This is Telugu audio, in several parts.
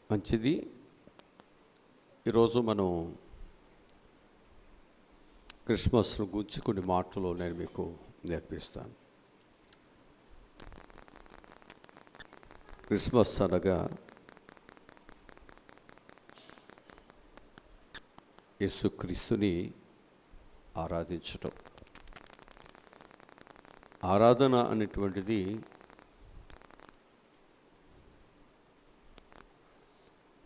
మంచిది. ఈరోజు మనం క్రిస్మస్ను గురించి కొన్ని మాటలు నేను మీకు నేర్పిస్తాను. క్రిస్మస్ అనగా యేసుక్రీస్తుని ఆరాధించటం. ఆరాధన అనేటువంటిది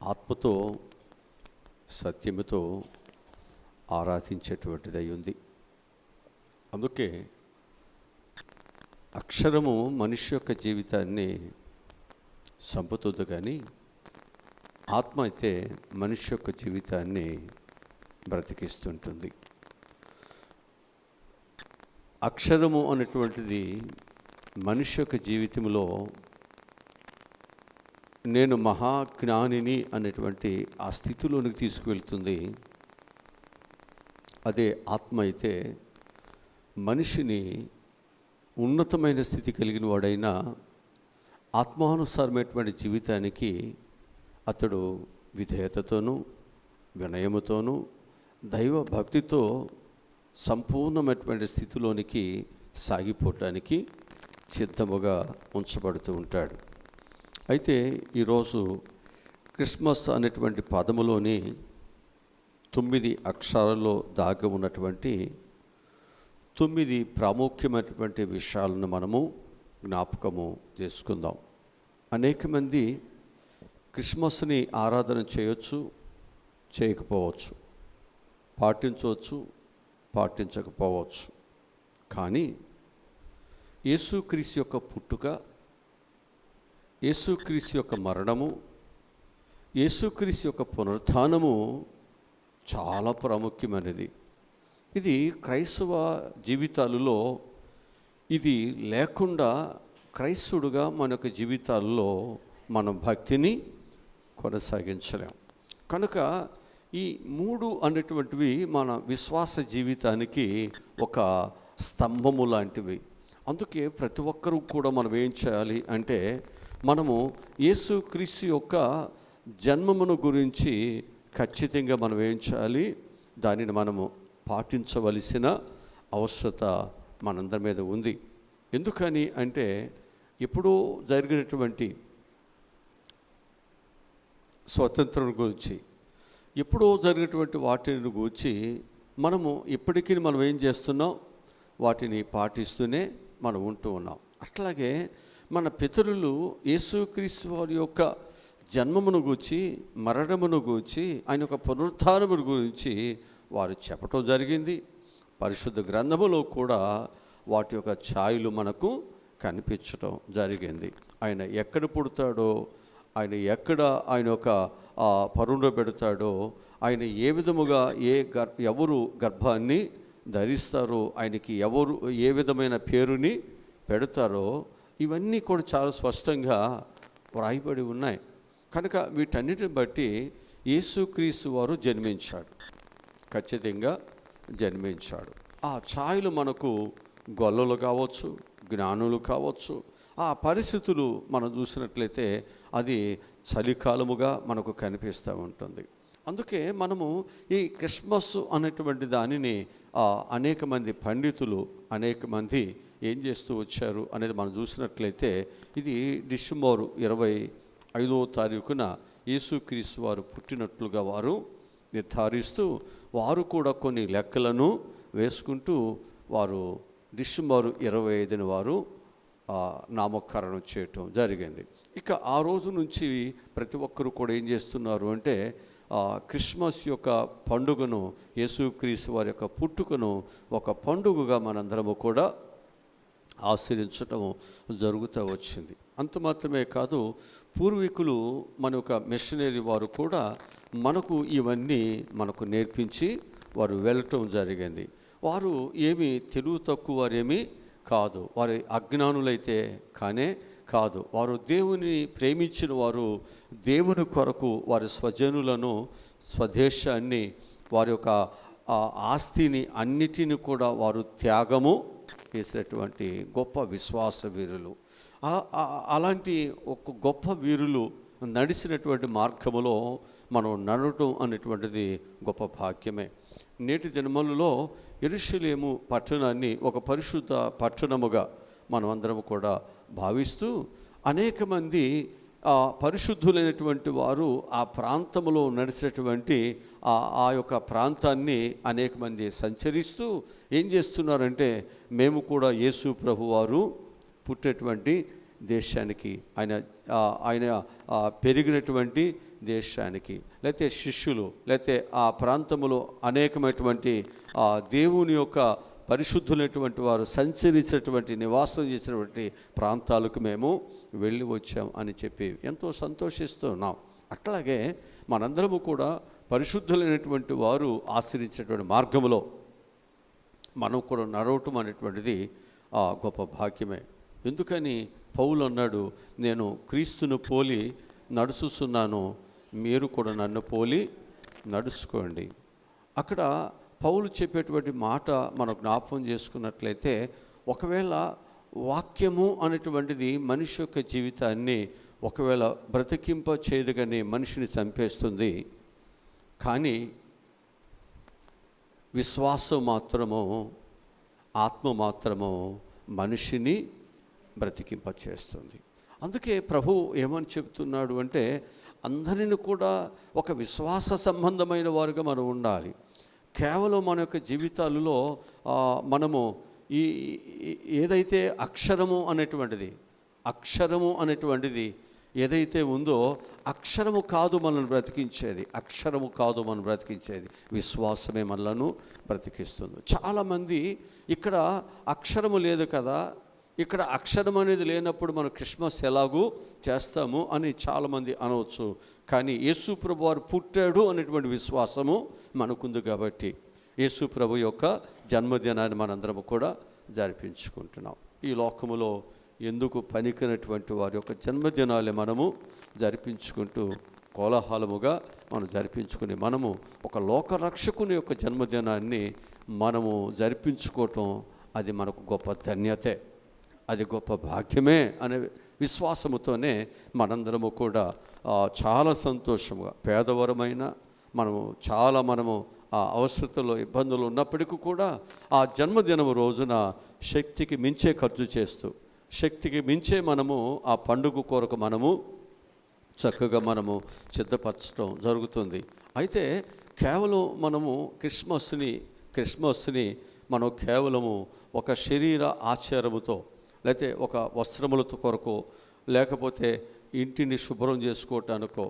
ఆత్మతో సత్యముతో ఆరాధించేటువంటిది అయి ఉంది. అందుకే అక్షరము మనిషి యొక్క జీవితాన్ని చంపుతుంది, కానీ ఆత్మ అయితే మనిషి యొక్క జీవితాన్ని బ్రతికిస్తుంటుంది. అక్షరము అనేటువంటిది మనిషి యొక్క జీవితంలో నేను మహాజ్ఞానిని అనేటువంటి ఆ స్థితిలోనికి తీసుకువెళ్తుంది. అదే ఆత్మ అయితే మనిషిని ఉన్నతమైన స్థితి కలిగిన వాడైనా ఆత్మానుసారమైనటువంటి జీవితానికి అతడు విధేయతతోనూ వినయముతోనూ దైవ భక్తితో సంపూర్ణమైనటువంటి స్థితిలోనికి సాగిపోవటానికి సిద్ధముగా ఉంచబడుతూ ఉంటాడు. అయితే ఈరోజు క్రిస్మస్ అనేటువంటి పదములోని 9 అక్షరాల్లో దాగి ఉన్నటువంటి 9 ప్రాముఖ్యమైనటువంటి విషయాలను మనము జ్ఞాపకము చేసుకుందాం. అనేక మంది క్రిస్మస్ని ఆరాధన చేయొచ్చు, చేయకపోవచ్చు, పాటించవచ్చు, పాటించకపోవచ్చు. కానీ యేసుక్రీస్తు యొక్క పుట్టుక, యేసుక్రీస్తు యొక్క మరణము, యేసుక్రీస్తు యొక్క పునరుత్థానము చాలా ప్రాముఖ్యమైనది. ఇది క్రైస్తవ జీవితాలలో ఇది లేకుండా క్రైస్తవుడుగా మన యొక్క జీవితాల్లో మనం భక్తిని కొనసాగించలేం. కనుక ఈ 3 అనేటువంటివి మన విశ్వాస జీవితానికి ఒక స్తంభము లాంటివి. అందుకే ప్రతి ఒక్కరూ కూడా మనం ఏం చేయాలి అంటే, మనము యేసుక్రీస్తు యొక్క జన్మమును గురించి ఖచ్చితంగా మనం ఏం చేయాలి, దానిని మనము పాటించవలసిన అవసరత మనందరి మీద ఉంది. ఎందుకని అంటే, ఎప్పుడూ జరిగినటువంటి స్వతంత్రం గురించి, ఎప్పుడో జరిగినటువంటి వాటిని గురించి మనము ఇప్పటికీ మనం ఏం చేస్తున్నాం, వాటిని పాటిస్తూనే మనం ఉంటూ ఉన్నాం. అట్లాగే మన పితరులు యేసుక్రీస్తు వారి యొక్క జన్మమును గూర్చి, మరణమును గూర్చి, ఆయన యొక్క పునరుత్థానమును గురించి వారు చెప్పటం జరిగింది. పరిశుద్ధ గ్రంథములో కూడా వాటి యొక్క ఛాయలు మనకు కనిపించటం జరిగింది. ఆయన ఎక్కడ పుడతాడో, ఆయన ఎక్కడ ఆయన యొక్క పరుండో పెడతాడో, ఆయన ఏ విధముగా ఎవరు గర్భాన్ని ధరిస్తారో, ఆయనకి ఎవరు ఏ విధమైన పేరుని పెడతారో, ఇవన్నీ కూడా చాలా స్పష్టంగా వ్రాయబడి ఉన్నాయి. కనుక వీటన్నిటిని బట్టి యేసుక్రీస్తు వారు జన్మించాడు, ఖచ్చితంగా జన్మించాడు. ఆ ఛాయలు మనకు గొల్లలు కావచ్చు, జ్ఞానులు కావచ్చు. ఆ పరిస్థితులు మనం చూసినట్లయితే అది చలికాలముగా మనకు కనిపిస్తూ ఉంటుంది. అందుకే మనము ఈ క్రిస్మస్ అనేటువంటి దానిని అనేక మంది పండితులు, అనేక మంది ఏం చేస్తూ వచ్చారు అనేది మనం చూసినట్లయితే, ఇది డిసెంబర్ 25వ తారీఖున యేసుక్రీస్తు వారు పుట్టినట్లుగా వారు నిర్ధారిస్తూ, వారు కూడా కొన్ని లెక్కలను వేసుకుంటూ వారు డిసెంబర్ 25న వారు నామకరణం చేయటం జరిగింది. ఇక ఆ రోజు నుంచి ప్రతి ఒక్కరు కూడా ఏం చేస్తున్నారు అంటే, క్రిస్మస్ యొక్క పండుగను, యేసుక్రీస్తు వారి యొక్క పుట్టుకను ఒక పండుగగా మనందరము కూడా ఆచరించటం జరుగుతూ వచ్చింది. అంత మాత్రమే కాదు, పూర్వీకులు మన యొక్క మిషనరీ వారు కూడా మనకు ఇవన్నీ మనకు నేర్పించి వారు వెళ్ళటం జరిగింది. వారు ఏమీ తెలుగు తక్కువ వారేమీ కాదు, వారి అజ్ఞానులైతే కానే కాదు. వారు దేవుని ప్రేమించిన వారు, దేవుని కొరకు వారి స్వజనులను, స్వదేశాన్ని, వారి యొక్క ఆస్తిని అన్నిటిని కూడా వారు త్యాగము చేసినటువంటి గొప్ప విశ్వాస వీరులు. అలాంటి ఒక గొప్ప వీరులు నడిచినటువంటి మార్గములో మనం నడవటం అనేటువంటిది గొప్ప భాగ్యమే. నేటి దినములలో యెరూషలేము పట్టణాన్ని ఒక పరిశుద్ధ పట్టణముగా మనం అందరం కూడా భావిస్తూ అనేక మంది పరిశుద్ధులైనటువంటి వారు ఆ ప్రాంతంలో నడిచినటువంటి ఆ యొక్క ప్రాంతాన్ని అనేక మంది సంచరిస్తూ ఏం చేస్తున్నారంటే, మేము కూడా యేసు ప్రభు వారు పుట్టినటువంటి దేశానికి, ఆయన పెరిగినటువంటి దేశానికి, లేకపోతే శిష్యులు, లేకపోతే ఆ ప్రాంతంలో అనేకమైనటువంటి దేవుని యొక్క పరిశుద్ధులైనటువంటి వారు సంచరించినటువంటి నివాసం చేసినటువంటి ప్రాంతాలకు మేము వెళ్ళి వచ్చాం అని చెప్పి ఎంతో సంతోషిస్తున్నాం. అట్లాగే మనందరము కూడా పరిశుద్ధులైనటువంటి వారు ఆశ్రయించినటువంటి మార్గంలో మనం కూడా నడవటం అనేటువంటిది గొప్ప భాగ్యమే. ఎందుకని పౌలు అన్నాడు, నేను క్రీస్తును పోలి నడుచుస్తున్నాను, మీరు కూడా నన్ను పోలి నడుచుకోండి. అక్కడ పౌలు చెప్పేటువంటి మాట మనం జ్ఞాపకం చేసుకున్నట్లయితే, ఒకవేళ వాక్యము అనేటువంటిది మనిషి యొక్క జీవితాన్ని ఒకవేళ బ్రతికింప చేయదుగానే మనిషిని చంపేస్తుంది, కానీ విశ్వాసం మాత్రము, ఆత్మ మాత్రము మనిషిని బ్రతికింప చేస్తుంది. అందుకే ప్రభు ఏమని చెప్తున్నాడు అంటే, అందరిని కూడా ఒక విశ్వాస సంబంధమైన వారుగా మనం ఉండాలి. కేవలం మన యొక్క జీవితాలలో మనము ఏదైతే అక్షరము అనేటువంటిది ఏదైతే ఉందో, అక్షరము కాదు మనల్ని బ్రతికించేది, విశ్వాసమే మనలను బ్రతికిస్తుంది. చాలామంది ఇక్కడ అక్షరము లేదు కదా, ఇక్కడ అక్షరం అనేది లేనప్పుడు మనం క్రిస్మస్ ఎలాగూ చేస్తాము అని చాలామంది అనవచ్చు. కానీ యేసు ప్రభు వారు పుట్టాడు అనేటువంటి విశ్వాసము మనకుంది కాబట్టి యేసు ప్రభు యొక్క జన్మదినాన్ని మనందరం కూడా జరిపించుకుంటున్నాం. ఈ లోకములో ఎందుకు పనికినటువంటి వారి యొక్క జన్మదినాలే మనము జరిపించుకుంటూ కోలాహలముగా మనం జరిపించుకుని, మనము ఒక లోకరక్షకుని యొక్క జన్మదినాన్ని మనము జరిపించుకోవటం అది మనకు గొప్ప ధన్యతే, అది గొప్ప భాగ్యమే అనే విశ్వాసముతోనే మనందరము కూడా చాలా సంతోషముగా, పేదవరమైన మనము ఆ అవసరతలో ఇబ్బందులు ఉన్నప్పటికీ కూడా ఆ జన్మదినం రోజున శక్తికి మించే ఖర్చు చేస్తూ, శక్తికి మించే మనము ఆ పండుగ కొరకు మనము చక్కగా మనము సిద్ధపరచడం జరుగుతుంది. అయితే కేవలం మనము క్రిస్మస్ని మనం కేవలము ఒక శరీర ఆచారముతో, లేకపోతే ఒక వస్త్రములతో కొరకు, లేకపోతే ఇంటిని శుభ్రం చేసుకోవటానికో,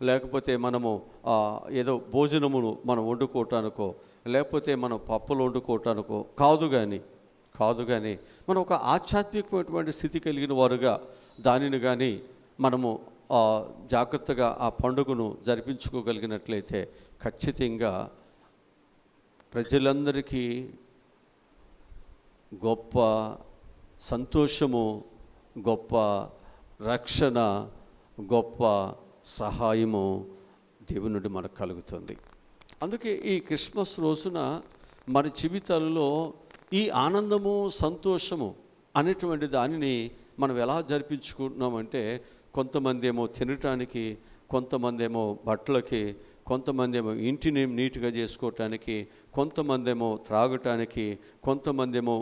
లేకపోతే మనము ఏదో భోజనమును మనం వండుకోవటానికో, లేకపోతే మనం పప్పులు వండుకోవటానికో కాదు కానీ మనం ఒక ఆధ్యాత్మికమైనటువంటి స్థితి కలిగిన వారుగా దానిని కానీ మనము జాగ్రత్తగా ఆ పండుగను జరిపించుకోగలిగినట్లయితే ఖచ్చితంగా ప్రజలందరికీ గొప్ప సంతోషము, గొప్ప రక్షణ, గొప్ప సహాయము దేవుని నుండి మనకు కలుగుతుంది. అందుకే ఈ క్రిస్మస్ రోజున మన జీవితాలలో ఈ ఆనందము, సంతోషము అనేటువంటి దానిని మనం ఎలా జరిపించుకుంటున్నామంటే, కొంతమంది ఏమో తినటానికి, కొంతమంది ఏమో బట్టలకి, కొంతమంది ఏమో ఇంటిని నీట్గా చేసుకోవటానికి, కొంతమంది ఏమో త్రాగటానికి, కొంతమంది ఏమో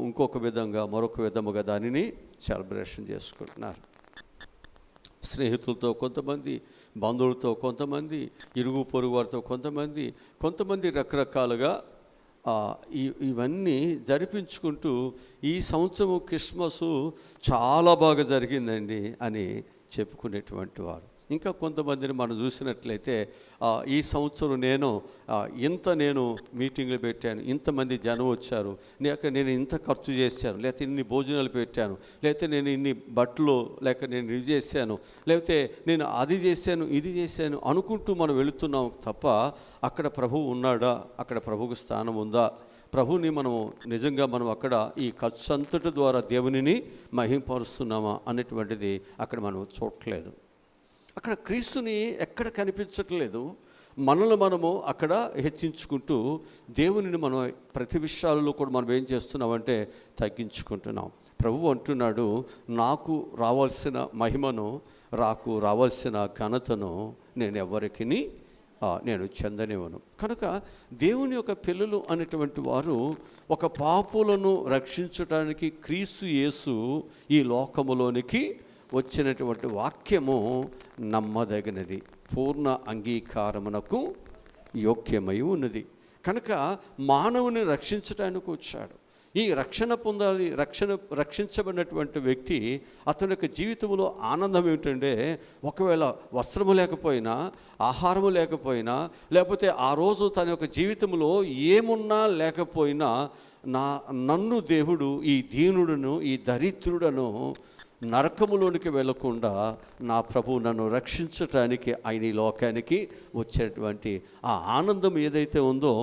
మరొక విధముగా దానిని సెలబ్రేషన్ చేసుకుంటున్నారు. స్నేహితులతో కొంతమంది, బంధువులతో కొంతమంది, ఇరుగు పొరుగు వారితో కొంతమంది రకరకాలుగా ఇవన్నీ జరిపించుకుంటూ ఈ సంవత్సరం క్రిస్మస్ చాలా బాగా జరిగిందండి అని చెప్పుకునేటువంటి వారు. ఇంకా కొంతమందిని మనం చూసినట్లయితే, ఈ సంవత్సరం నేను మీటింగ్లు పెట్టాను, ఇంతమంది జనం వచ్చారు, నేను ఇంత ఖర్చు చేశాను, లేకపోతే ఇన్ని భోజనాలు పెట్టాను, లేకపోతే నేను ఇన్ని బట్టలు, లేక నేను ఇది చేశాను, లేకపోతే నేను అది చేశాను, ఇది చేశాను అనుకుంటూ మనం వెళుతున్నాం తప్ప అక్కడ ప్రభువు ఉన్నాడా, అక్కడ ప్రభువుకు స్థానం ఉందా, ప్రభుని మనము నిజంగా మనం అక్కడ ఈ ఖర్చు అంతటి ద్వారా దేవునిని మహింపరుస్తున్నామా అనేటువంటిది అక్కడ మనం చూడట్లేదు. అక్కడ క్రీస్తుని ఎక్కడ కనిపించట్లేదు. మనల్ని మనము అక్కడ హెచ్చించుకుంటూ దేవునిని మనం ప్రతి విషయాలలో కూడా మనం ఏం చేస్తున్నామంటే తగ్గించుకుంటున్నాం. ప్రభువు అంటున్నాడు, నాకు రావాల్సిన మహిమను, రావాల్సిన ఘనతను నేను ఎవరికి నేను చెందనివ్వను. కనుక దేవుని యొక్క పిల్లలు అనేటువంటి వారు ఒక పాపులను రక్షించడానికి క్రీస్తు యేసు ఈ లోకములోనికి వచ్చినటువంటి వాక్యము నమ్మదగినది, పూర్ణ అంగీకారమునకు యోగ్యమై ఉన్నది. కనుక మానవుని రక్షించడానికి వచ్చాడు. ఈ రక్షణ పొందాలి. రక్షించబడినటువంటి వ్యక్తి అతని యొక్క జీవితంలో ఆనందం ఏమిటంటే, ఒకవేళ వస్త్రము లేకపోయినా, ఆహారము లేకపోయినా, లేకపోతే ఆ రోజు తన యొక్క జీవితంలో ఏమున్నా లేకపోయినా, నన్ను దేవుడు ఈ దీనుడును, ఈ దరిద్రుడను నరకములోనికి వెళ్లకుండా నా ప్రభువు నన్ను రక్షించటానికి ఆయన ఈ లోకానికి వచ్చేటువంటి ఆ ఆనందం ఏదైతే ఉందో,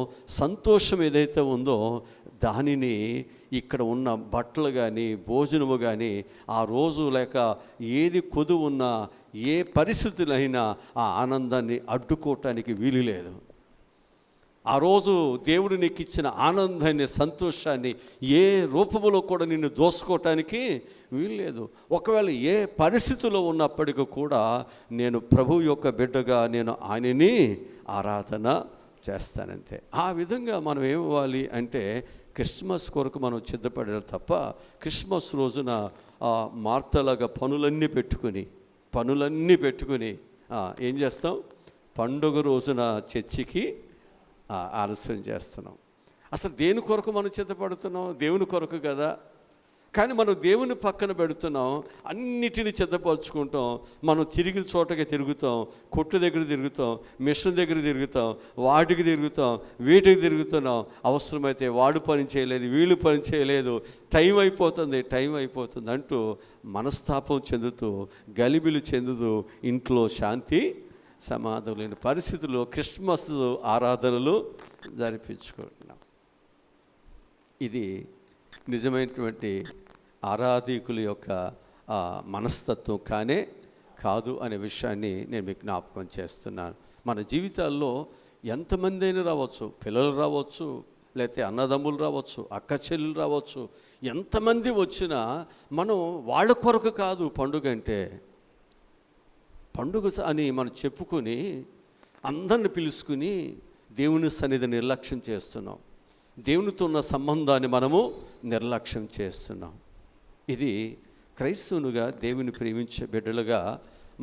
సంతోషం ఏదైతే ఉందో, దానిని ఇక్కడ ఉన్న బట్టలు కానీ, భోజనము కానీ, ఆ రోజు లేక ఏది కొదువు ఉన్నా, ఏ పరిస్థితులైనా ఆ ఆనందాన్ని అడ్డుకోవటానికి వీలు లేదు. ఆ రోజు దేవుడు నీకు ఇచ్చిన ఆనందాన్ని, సంతోషాన్ని ఏ రూపంలో కూడా నిన్ను దోసుకోవటానికి వీల్లేదు. ఒకవేళ ఏ పరిస్థితిలో ఉన్నప్పటికీ కూడా నేను ప్రభువు యొక్క బిడ్డగా నేను ఆయనని ఆరాధన చేస్తానంతే. ఆ విధంగా మనం ఏమివ్వాలి అంటే, క్రిస్మస్ కొరకు మనం సిద్ధపడాలి తప్ప, క్రిస్మస్ రోజున మార్తలాగా పనులన్నీ పెట్టుకుని ఏం చేస్తాం, పండుగ రోజున చర్చికి ఆలస్యం చేస్తున్నాం. అసలు దేని కొరకు మనం సిద్ధపడుతున్నాం? దేవుని కొరకు కదా. కానీ మనం దేవుని పక్కన పెడుతున్నాం, అన్నిటినీ సిద్ధపరచుకుంటాం. మనం తిరిగిన చోటకి తిరుగుతాం, కొట్టు దగ్గర తిరుగుతాం, మిషన్ దగ్గర తిరుగుతాం, వాటికి తిరుగుతాం, వీటికి తిరుగుతున్నాం. అవసరమైతే వాడు పని చేయలేదు, వీళ్ళు పని చేయలేదు, టైం అయిపోతుంది అంటూ మనస్తాపం చెందుతూ, గలిబిలు చెందుతూ, ఇంట్లో శాంతి సమాధానం లేని పరిస్థితుల్లో క్రిస్మస్ ఆరాధనలు జరిపించుకుంటున్నాం. ఇది నిజమైనటువంటి ఆరాధికుల యొక్క మనస్తత్వం కాదు అనే విషయాన్ని నేను మీకు జ్ఞాపకం చేస్తున్నాను. మన జీవితాల్లో ఎంతమంది అయినా రావచ్చు, పిల్లలు రావచ్చు, లేకపోతే అన్నదమ్ములు రావచ్చు, అక్క చెల్లెలు రావచ్చు, ఎంతమంది వచ్చినా మనం వాళ్ళ కొరకు కాదు పండుగ అంటే. పండుగ అని మనం చెప్పుకొని అందరిని పిలుచుకుని దేవుని సన్నిధి నిర్లక్ష్యం చేస్తున్నాం. దేవునితో ఉన్న సంబంధాన్ని మనము నిర్లక్ష్యం చేస్తున్నాం. ఇది క్రైస్తవునిగా, దేవుని ప్రేమించే బిడ్డలుగా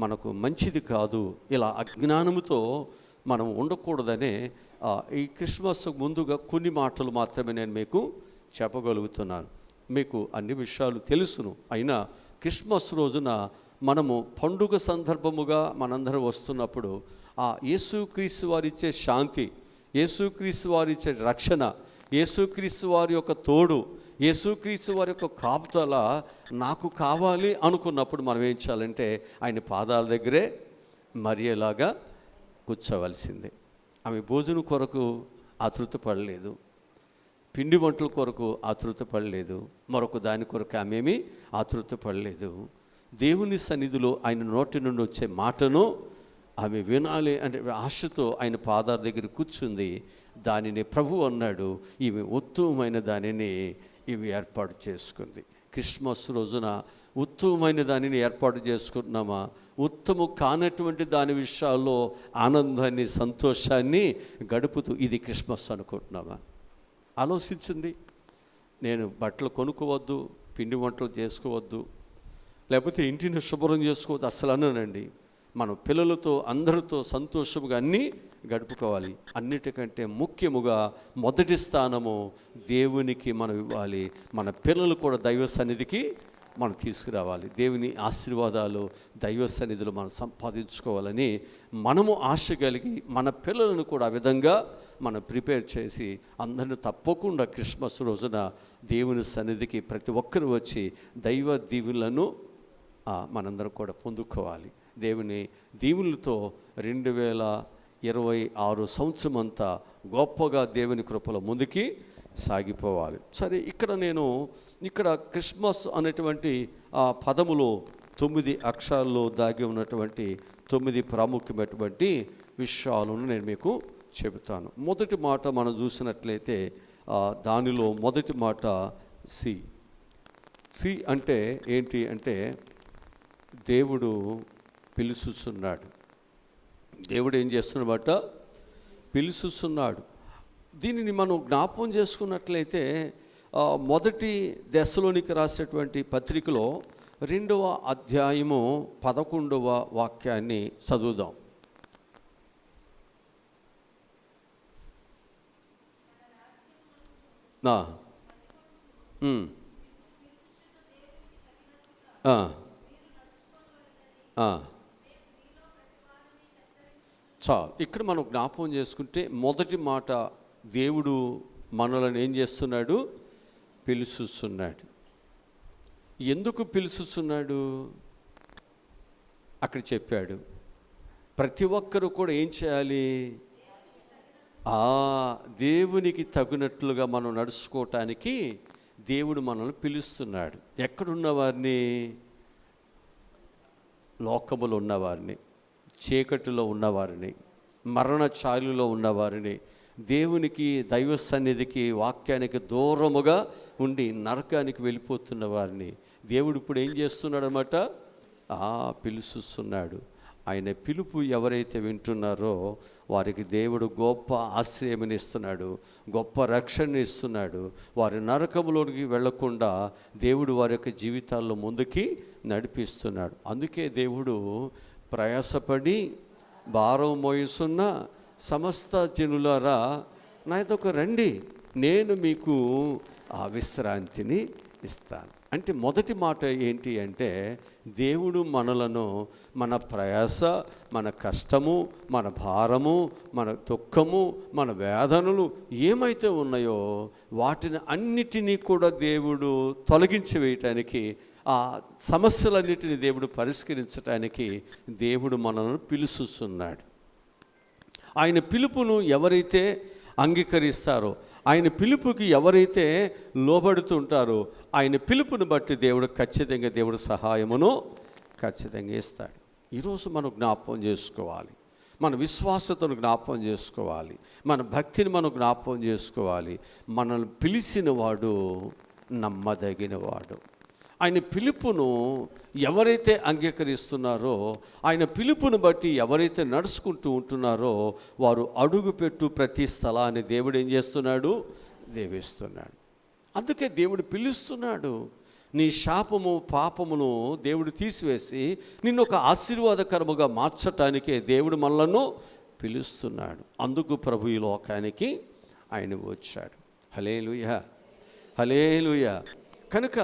మనకు మంచిది కాదు. ఇలా అజ్ఞానముతో మనం ఉండకూడదనే ఈ క్రిస్మస్ ముందుగా కొన్ని మాటలు మాత్రమే నేను మీకు చెప్పగలుగుతున్నాను. మీకు అన్ని విషయాలు తెలుసును. అయినా క్రిస్మస్ రోజున మనము పండుగ సందర్భముగా మనందరం వస్తున్నప్పుడు ఆ యేసుక్రీస్తు వారిచ్చే శాంతి, యేసుక్రీస్తు వారిచ్చే రక్షణ, యేసుక్రీస్తు వారి యొక్క తోడు, యేసుక్రీస్తు వారి యొక్క కాపుదల నాకు కావాలి అనుకున్నప్పుడు మనం ఏం చేయాలంటే, ఆయన పాదాల దగ్గరే మరియలాగా కూర్చోవలసిందే. ఆమె భోజనం కొరకు ఆతృతపడలేదు, పిండి వంటల కొరకు ఆతృతపడలేదు, మరొక దాని కొరకు ఆమె ఆతృతపడలేదు. దేవుని సన్నిధిలో ఆయన నోటి నుండి వచ్చే మాటను ఆమె వినాలి అంటే ఆశతో ఆయన పాదాల దగ్గర కూర్చుంది. దానిని ప్రభువు అన్నాడు, ఈమె ఉత్తమమైన దానిని ఇవి ఏర్పాటు చేసుకుంది. క్రిస్మస్ రోజున ఉత్తమమైన దానిని ఏర్పాటు చేసుకుంటున్నామా? ఉత్తము కానటువంటి దాని విషయాల్లో ఆనందాన్ని, సంతోషాన్ని గడుపుతూ ఇది క్రిస్మస్ అనుకుంటున్నామా? ఆలోచించండి. నేను బట్టలు కొనుక్కోవద్దు, పిండి వంటలు చేసుకోవద్దు, లేకపోతే ఇంటిని శుభ్రం చేసుకోవద్దు అసలు అన్నానండి. మనం పిల్లలతో అందరితో సంతోషంగా అన్నీ గడుపుకోవాలి. అన్నిటికంటే ముఖ్యముగా మొదటి స్థానము దేవునికి మనం ఇవ్వాలి. మన పిల్లలు కూడా దైవ సన్నిధికి మనం తీసుకురావాలి. దేవుని ఆశీర్వాదాలు దైవ సన్నిధిలో మనం సంపాదించుకోవాలని మనము ఆశ కలిగి మన పిల్లలను కూడా ఆ విధంగా మనం ప్రిపేర్ చేసి అందరిని తప్పకుండా క్రిస్మస్ రోజున దేవుని సన్నిధికి ప్రతి ఒక్కరు వచ్చి దైవ దీవులను మనందరం కూడా పొందుకోవాలి. దేవుని దీవులతో 2026 సంవత్సరం అంతా గొప్పగా దేవుని కృపలో ముందుకి సాగిపోవాలి. సరే, ఇక్కడ క్రిస్మస్ అనేటువంటి పదములో 9 అక్షరాల్లో దాగి ఉన్నటువంటి 9 ప్రాముఖ్యమైనటువంటి విషయాలను నేను మీకు చెబుతాను. మొదటి మాట మనం చూసినట్లయితే దానిలో మొదటి మాట సి అంటే ఏంటి అంటే దేవుడు పిలుస్తున్నాడు. దేవుడు ఏం చేస్తున్నమాట? పిలుస్తున్నాడు. దీనిని మనం జ్ఞాపకం చేసుకున్నట్లయితే మొదటి దశలోనికి రాసేటువంటి పత్రికలో 2వ అధ్యాయము 11వ వాక్యాన్ని చదువుదాం. చాలు. ఇక్కడ మనం జ్ఞాపకం చేసుకుంటే మొదటి మాట, దేవుడు మనలను ఏం చేస్తున్నాడు? పిలుస్తున్నాడు. ఎందుకు పిలుస్తున్నాడు? అక్కడ చెప్పాడు, ప్రతి ఒక్కరూ కూడా ఏం చేయాలి? దేవునికి తగినట్లుగా మనం నడుచుకోవటానికి దేవుడు మనల్ని పిలుస్తున్నాడు. ఎక్కడున్న వారిని? లోకములో ఉన్నవారిని, చీకటిలో ఉన్నవారిని, మరణ ఛాయలులో ఉన్నవారిని, దేవునికి, దైవ సన్నిధికి, వాక్యానికి దూరముగా ఉండి నరకానికి వెళ్ళిపోతున్న వారిని దేవుడు ఇప్పుడు ఏం చేస్తున్నాడు అన్నమాట? పిలుస్తున్నాడు. ఆయన పిలుపు ఎవరైతే వింటున్నారో వారికి దేవుడు గొప్ప ఆశ్రయం ఇస్తున్నాడు, గొప్ప రక్షణ ఇస్తున్నాడు. వారి నరకములోకి వెళ్లకుండా దేవుడు వారి యొక్క జీవితాల్లో ముందుకి నడిపిస్తున్నాడు. అందుకే దేవుడు ప్రయాసపడి భారం మోయిస్తున్న సమస్త జనులారా నా యొద్దకు రండి, నేను మీకు ఆ విశ్రాంతిని ఇస్తాను. అంటే మొదటి మాట ఏంటి అంటే దేవుడు మనలను, మన ప్రయాస, మన కష్టము, మన భారము, మన దుఃఖము, మన వేదనలు ఏమైతే ఉన్నాయో వాటిని అన్నిటినీ కూడా దేవుడు తొలగించి వేయటానికి, ఆ సమస్యలన్నిటిని దేవుడు పరిష్కరించడానికి దేవుడు మనల్ని పిలుస్తున్నాడు. ఆయన పిలుపును ఎవరైతే అంగీకరిస్తారో, ఆయన పిలుపుకి ఎవరైతే లోబడుతుంటారో, ఆయన పిలుపుని బట్టి దేవుడు ఖచ్చితంగా దేవుడు సహాయమును ఖచ్చితంగా ఇస్తాడు. ఈరోజు మనం జ్ఞాపకం చేసుకోవాలి, మన విశ్వాసతను జ్ఞాపకం చేసుకోవాలి, మన భక్తిని మనం జ్ఞాపకం చేసుకోవాలి. మనల్ని పిలిచిన వాడు నమ్మదగిన వాడు. ఆయన పిలుపును ఎవరైతే అంగీకరిస్తున్నారో, ఆయన పిలుపును బట్టి ఎవరైతే నడుచుకుంటూ ఉంటున్నారో వారు అడుగుపెట్టు ప్రతి స్థలాన్ని దేవుడు ఏం చేస్తున్నాడు? దీవిస్తున్నాడు. అందుకే దేవుడు పిలుస్తున్నాడు. నీ శాపము, పాపమును దేవుడు తీసివేసి నిన్ను ఒక ఆశీర్వాదకరముగా మార్చటానికే దేవుడు మనలను పిలుస్తున్నాడు. అందుకు ప్రభు ఈ లోకానికి ఆయన వచ్చాడు. హల్లెలూయా, హల్లెలూయా. కనుక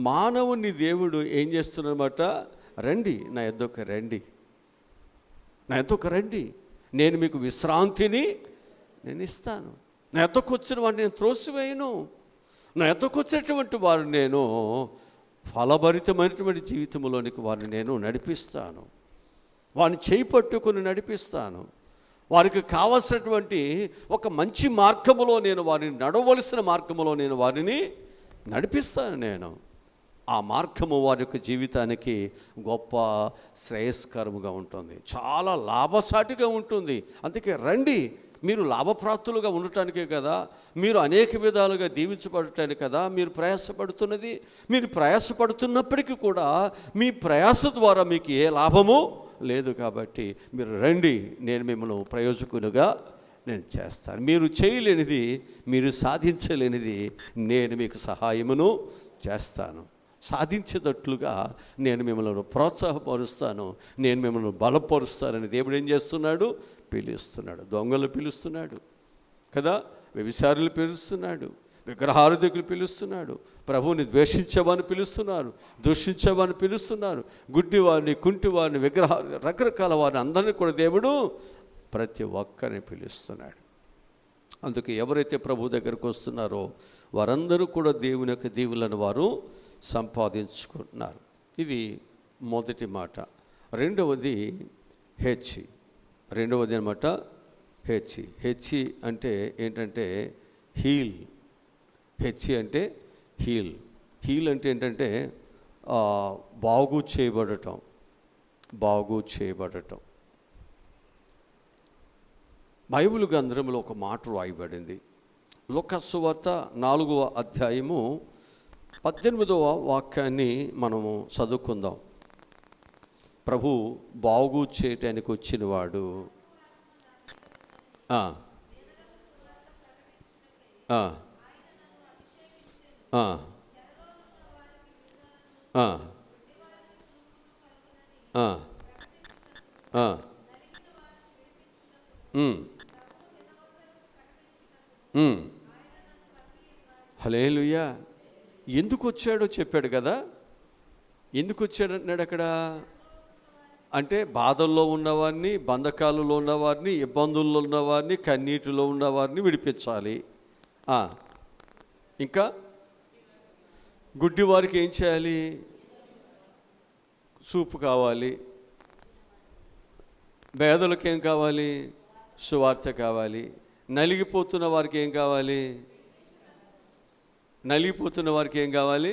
మానవుని దేవుడు ఏం చేస్తున్నమాట? రండి, నా యొద్దకు రండి, నా యొద్దకు రండి, నేను మీకు విశ్రాంతిని నేను ఇస్తాను. నా యొద్దకు వచ్చిన వారిని నేను త్రోసివేయను. నా యొద్దకు వచ్చినటువంటి వారు నేను ఫలభరితమైనటువంటి జీవితంలోనికి వారిని నేను నడిపిస్తాను. వారిని చేయి పట్టుకుని నడిపిస్తాను. వారికి కావలసినటువంటి ఒక మంచి మార్గములో నేను వారిని, నడవలసిన మార్గములో నేను వారిని నడిపిస్తాను. నేను ఆ మార్గము వారి యొక్క జీవితానికి గొప్ప శ్రేయస్కరముగా ఉంటుంది, చాలా లాభసాటిగా ఉంటుంది. అందుకే రండి, మీరు లాభప్రాప్తులుగా ఉండటానికే కదా, మీరు అనేక విధాలుగా దీవించబడటానికి కదా మీరు ప్రయాసపడుతున్నది. మీరు ప్రయాసపడుతున్నప్పటికీ కూడా మీ ప్రయాస ద్వారా మీకు ఏ లాభము లేదు. కాబట్టి మీరు రండి, నేను మిమ్మల్ని ప్రయోజకులుగా నేను చేస్తాను. మీరు చేయలేనిది, మీరు సాధించలేనిది నేను మీకు సహాయమును చేస్తాను. సాధించేటట్లుగా నేను మిమ్మల్ని ప్రోత్సాహపరుస్తాను, నేను మిమ్మల్ని బలపరుస్తానని దేవుడు ఏం చేస్తున్నాడు? పిలుస్తున్నాడు. దొంగలు పిలుస్తున్నాడు కదా, వ్యభిచారులు పిలుస్తున్నాడు, విగ్రహారాధకులు పిలుస్తున్నాడు, ప్రభువుని ద్వేషించేవారిని పిలుస్తున్నారు, దూషించేవారిని పిలుస్తున్నారు, గుడ్డివారిని, కుంటివారిని, రకరకాల వారిని అందరినీ కూడా దేవుడు ప్రతి ఒక్కరిని పిలుస్తున్నాడు. అందుకే ఎవరైతే ప్రభు దగ్గరకు వస్తున్నారో వారందరూ కూడా దేవుని యొక్క దీవులను వారు సంపాదించుకుంటున్నారు. ఇది మొదటి మాట. రెండవది హెచ్చి. రెండవది అనమాట హెచ్చి. హెచ్చి అంటే ఏంటంటే హీల్. హెచ్చి అంటే హీల్. హీల్ అంటే ఏంటంటే బాగు చేయబడటం, బాగు చేయబడటం. బైబిల్ గ్రంథంలో ఒక మాట రాయబడింది. లూకా సువార్త 4వ అధ్యాయము 18వ వాక్యాన్ని మనము చదువుకుందాం. ప్రభు బాగు చేయటానికి వచ్చినవాడు. ఆ, ఆ, ఆ, ఆ, ఆ, ఆ, హల్లెలూయా. ఎందుకు వచ్చాడో చెప్పాడు కదా. ఎందుకు వచ్చాడు అంటున్నాడు అక్కడ అంటే బాధల్లో ఉన్నవారిని, బంధకాలలో ఉన్నవారిని, ఇబ్బందుల్లో ఉన్నవారిని, కన్నీటిలో ఉన్నవారిని విడిపించాలి. ఇంకా గుడ్డి వారికి ఏం చేయాలి? చూపు కావాలి. పేదలకు ఏం కావాలి? సువార్త కావాలి. నలిగిపోతున్న వారికి ఏం కావాలి? నలిగిపోతున్న వారికి ఏం కావాలి?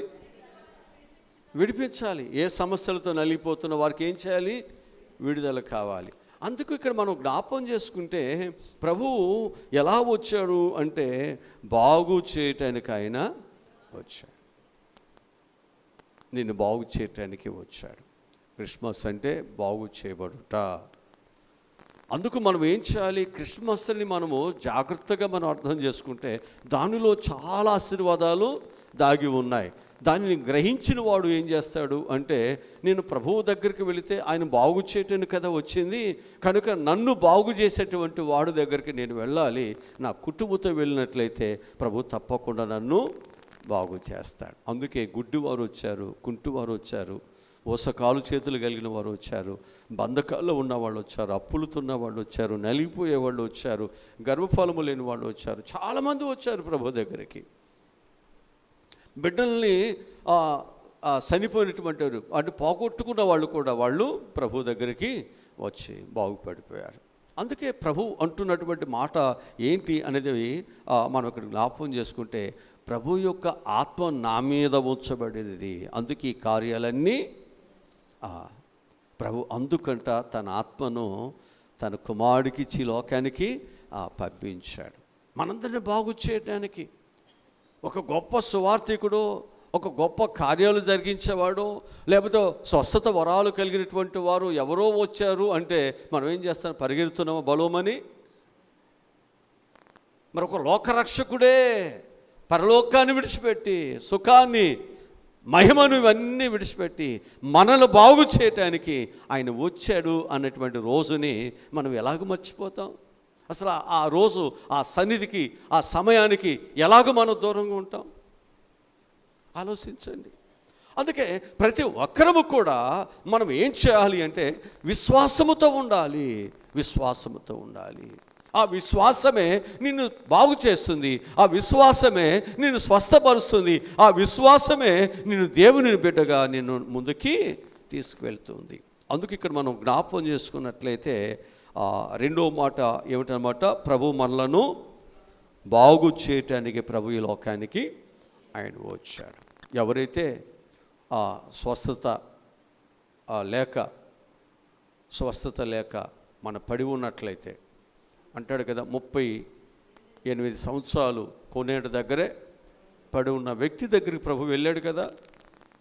విడిపించాలి. ఏ సమస్యలతో నలిగిపోతున్న వారికి ఏం చేయాలి? విడుదల కావాలి. అందుకు ఇక్కడ మనం జ్ఞాపం చేసుకుంటే ప్రభువు ఎలా వచ్చాడు అంటే బాగు చేయటానికి ఆయన వచ్చాడు. నిన్ను బాగు చేయటానికి వచ్చాడు. క్రిస్మస్ అంటే బాగు చేయబడుట. అందుకు మనం ఏం చేయాలి? క్రిస్మస్ని మనము జాగ్రత్తగా మనం అర్థం చేసుకుంటే దానిలో చాలా ఆశీర్వాదాలు దాగి ఉన్నాయి. దానిని గ్రహించిన వాడు ఏం చేస్తాడు అంటే నేను ప్రభువు దగ్గరికి వెళితే ఆయన బాగు చేయటానికి కదా వచ్చింది, కనుక నన్ను బాగు చేసేటువంటి వాడు దగ్గరికి నేను వెళ్ళాలి. నా కుటుంబంతో వెళ్ళినట్లయితే ప్రభు తప్పకుండా నన్ను బాగు చేస్తాడు. అందుకే గుడ్డివారు వచ్చారు, కుంటివారు వచ్చారు, ఓసకాలు చేతులు కలిగిన వారు వచ్చారు, బంధకాల్లో ఉన్నవాళ్ళు వచ్చారు, అప్పులతో ఉన్న వాళ్ళు వచ్చారు, నలిగిపోయే వాళ్ళు వచ్చారు, గర్భఫలము లేని వాళ్ళు వచ్చారు, చాలామంది వచ్చారు ప్రభు దగ్గరికి. బిడ్డల్ని చనిపోయినటువంటి వారు అంటే పోగొట్టుకున్న వాళ్ళు కూడా వాళ్ళు ప్రభు దగ్గరికి వచ్చి బాగుపడిపోయారు. అందుకే ప్రభు అంటున్నటువంటి మాట ఏంటి అనేది మనం ఇక్కడ జ్ఞాపకం చేసుకుంటే ప్రభు యొక్క ఆత్మ నా మీద ఉంచబడేది, అందుకే ఈ కార్యాలన్నీ ప్రభు అందుకంట తన ఆత్మను తన కుమారుడికి ఇచ్చి లోకానికి పంపించాడు. మనందరిని బాగు చేయడానికి ఒక గొప్ప సువార్థికుడు, ఒక గొప్ప కార్యాలు జరిగించేవాడు, లేకపోతే స్వస్థత వరాలు కలిగినటువంటి వారు ఎవరో వచ్చారు అంటే మనం ఏం చేస్తాం? పరిగెడుతున్నామా బలోమని? మరొక లోకరక్షకుడే పరలోకాన్ని విడిచిపెట్టి, సుఖాన్ని, మహిమను ఇవన్నీ విడిచిపెట్టి మనల్ని బాగు చేయటానికి ఆయన వచ్చాడు అన్నటువంటి రోజుని మనం ఎలాగ మర్చిపోతాం? అసలు ఆ రోజు, ఆ సన్నిధికి, ఆ సమయానికి ఎలాగ మనం దూరంగా ఉంటాం? ఆలోచించండి. అందుకే ప్రతి ఒక్కరము కూడా మనం ఏం చేయాలి అంటే విశ్వాసముతో ఉండాలి. విశ్వాసముతో ఉండాలి. ఆ విశ్వాసమే నిన్ను బాగు చేస్తుంది. ఆ విశ్వాసమే నిన్ను స్వస్థపరుస్తుంది. ఆ విశ్వాసమే నిన్ను దేవుని బిడ్డగా నిన్ను ముందుకి తీసుకువెళ్తుంది. అందుకు ఇక్కడ మనం జ్ఞాపకం చేసుకున్నట్లయితే రెండో మాట ఏమిటన్నమాట? ప్రభు మనలను బాగు చేయటానికి ప్రభు ఈ లోకానికి ఆయన వచ్చాడు. ఎవరైతే స్వస్థత లేక మన పడి ఉన్నట్లయితే అంటాడు కదా, 38 సంవత్సరాలు కోనేటి దగ్గరే పడి ఉన్న వ్యక్తి దగ్గరికి ప్రభు వెళ్ళాడు కదా.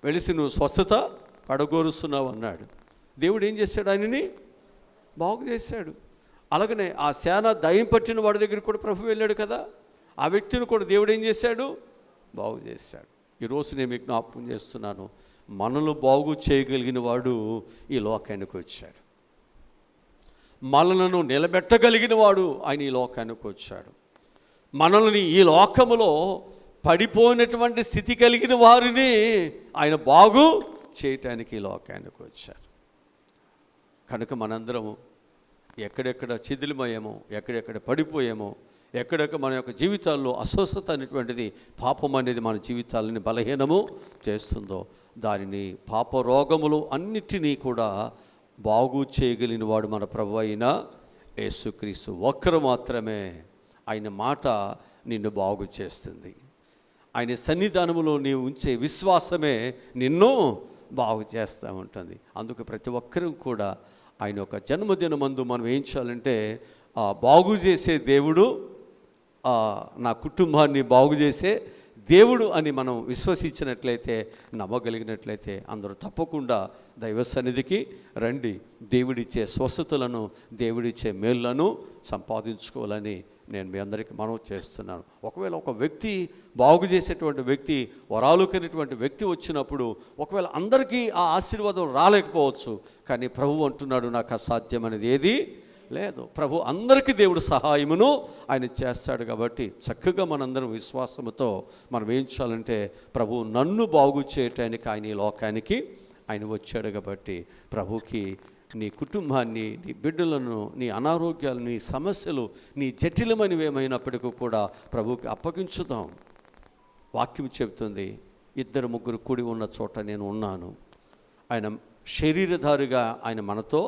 వెలిసి నువ్వు స్వస్థత పడగోరుస్తున్నావు అన్నాడు. దేవుడు ఏం చేశాడు? ఆయనని బాగు చేశాడు. అలాగనే ఆ శాన దయ్యం పట్టిన వాడి దగ్గరికి కూడా ప్రభు వెళ్ళాడు కదా. ఆ వ్యక్తిని కూడా దేవుడు ఏం చేశాడు? బాగు చేశాడు. ఈరోజు నేను మీకు జ్ఞాపకం చేస్తున్నాను, మనల్ని బాగు చేయగలిగిన వాడు ఈ లోకానికి వచ్చాడు. మనలను నిలబెట్టగలిగిన వాడు ఆయన ఈ లోకానికి వచ్చాడు. మనల్ని ఈ లోకములో పడిపోయినటువంటి స్థితి కలిగిన వారిని ఆయన బాగు చేయటానికి ఈ లోకానికి వచ్చారు. కనుక మనందరము ఎక్కడెక్కడ చిదిలిమయ్యామో, ఎక్కడెక్కడ పడిపోయామో, ఎక్కడెక్కడ మన యొక్క జీవితాల్లో అస్వస్థత అనేటువంటిది, పాపం అనేది మన జీవితాలని బలహీనము చేస్తుందో దానిని, పాప రోగములు అన్నిటినీ కూడా బాగు చేయగలిగిన వాడు మన ప్రభు అయిన యేసుక్రీస్తు ఒక్కరు మాత్రమే. ఆయన మాట నిన్ను బాగు చేస్తుంది. ఆయన సన్నిధానములో నీవు ఉంచే విశ్వాసమే నిన్ను బాగు చేస్తూ ఉంటుంది. అందుకు ప్రతి ఒక్కరూ కూడా ఆయన ఒక జన్మదినమందు మనం ఏం చేయాలంటే బాగు చేసే దేవుడు, నా కుటుంబాన్ని బాగు చేసే దేవుడు అని మనం విశ్వసించినట్లయితే, నమ్మగలిగినట్లయితే అందరూ తప్పకుండా దైవ సన్నిధికి రండి. దేవుడిచ్చే స్వస్థతలను, దేవుడిచ్చే మేలులను సంపాదించుకోవాలని నేను మీ అందరికీ మనవి చేస్తున్నాను. ఒకవేళ ఒక వ్యక్తి, బాగు చేసేటువంటి వ్యక్తి, వరాలు కలిగినటువంటి వ్యక్తి వచ్చినప్పుడు ఒకవేళ అందరికీ ఆ ఆశీర్వాదం రాలేకపోవచ్చు, కానీ ప్రభువు అంటున్నాడు, నాకు అసాధ్యమనేది ఏది లేదు. ప్రభు అందరికీ దేవుడు సహాయమును ఆయన చేస్తాడు. కాబట్టి చక్కగా మనందరం విశ్వాసముతో మనం ఏం చేయాలంటే, ప్రభు నన్ను బాగు చేయటానికి ఆయన ఈ లోకానికి ఆయన వచ్చాడు. కాబట్టి ప్రభుకి నీ కుటుంబాన్ని, నీ బిడ్డలను, నీ అనారోగ్యాలు, నీ సమస్యలు, నీ జటిలమైనవి ఏమైనప్పటికీ కూడా ప్రభుకి అప్పగించుదాం. వాక్యం చెబుతుంది, 2-3 కూడి ఉన్న చోట నేను ఉన్నాను. ఆయన శరీరధారిగా ఆయన మనతో,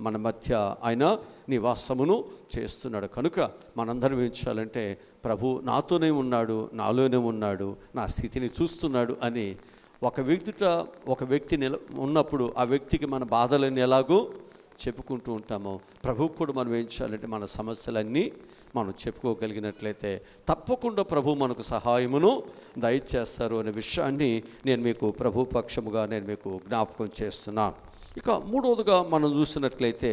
మన మధ్య ఆయన నివాసమును చేస్తున్నాడు. కనుక మనందరం ఏం చేయాలంటే, ప్రభు నాతోనే ఉన్నాడు, నాలోనే ఉన్నాడు, నా స్థితిని చూస్తున్నాడు అని ఒక వ్యక్తి ఉన్నప్పుడు ఆ వ్యక్తికి మన బాధలన్నీ ఎలాగో చెప్పుకుంటూ ఉంటామో, ప్రభుకు కూడా మనం ఏం చేయాలంటే మన సమస్యలన్నీ మనం చెప్పుకోగలిగినట్లయితే తప్పకుండా ప్రభు మనకు సహాయమును దయచేస్తారు అనే విషయాన్ని నేను మీకు ప్రభు పక్షముగా నేను మీకు జ్ఞాపకం చేస్తున్నాను. ఇక మూడవదిగా మనం చూసినట్లయితే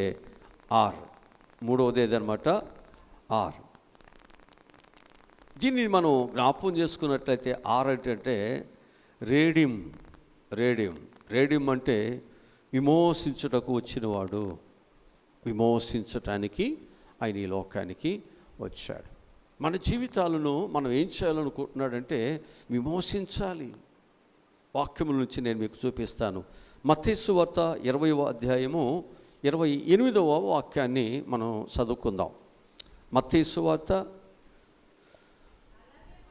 మూడవది ఏదన్నమాట, దీన్ని మనం జ్ఞాపకం చేసుకున్నట్లయితే ఏంటంటే రేడియం అంటే విమోచించుటకు వచ్చినవాడు. విమోచించటానికి ఆయన ఈ లోకానికి వచ్చాడు. మన జీవితాలను మనం ఏం చేయాలనుకుంటున్నాడంటే విమోచించాలి. వాక్యముల నుంచి నేను మీకు చూపిస్తాను. మత్తయి సువార్త 20వ అధ్యాయము 28వ వాక్యాన్ని మనం చదువుకుందాం. మత్తయి సువార్త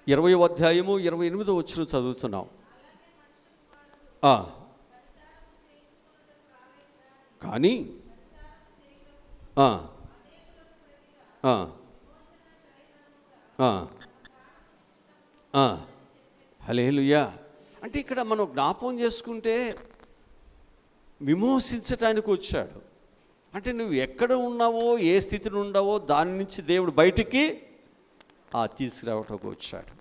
20వ అధ్యాయము 28వ వచనం చదువుతున్నాం. కానీ హల్లెలూయా. అంటే ఇక్కడ మనం జ్ఞాపకం చేసుకుంటే విమోచించటానికి వచ్చాడు. అంటే నువ్వు ఎక్కడ ఉన్నావో, ఏ స్థితిలో ఉన్నావో దాని నుంచి దేవుడు బయటికి తీసుకురావటానికి వచ్చాడు.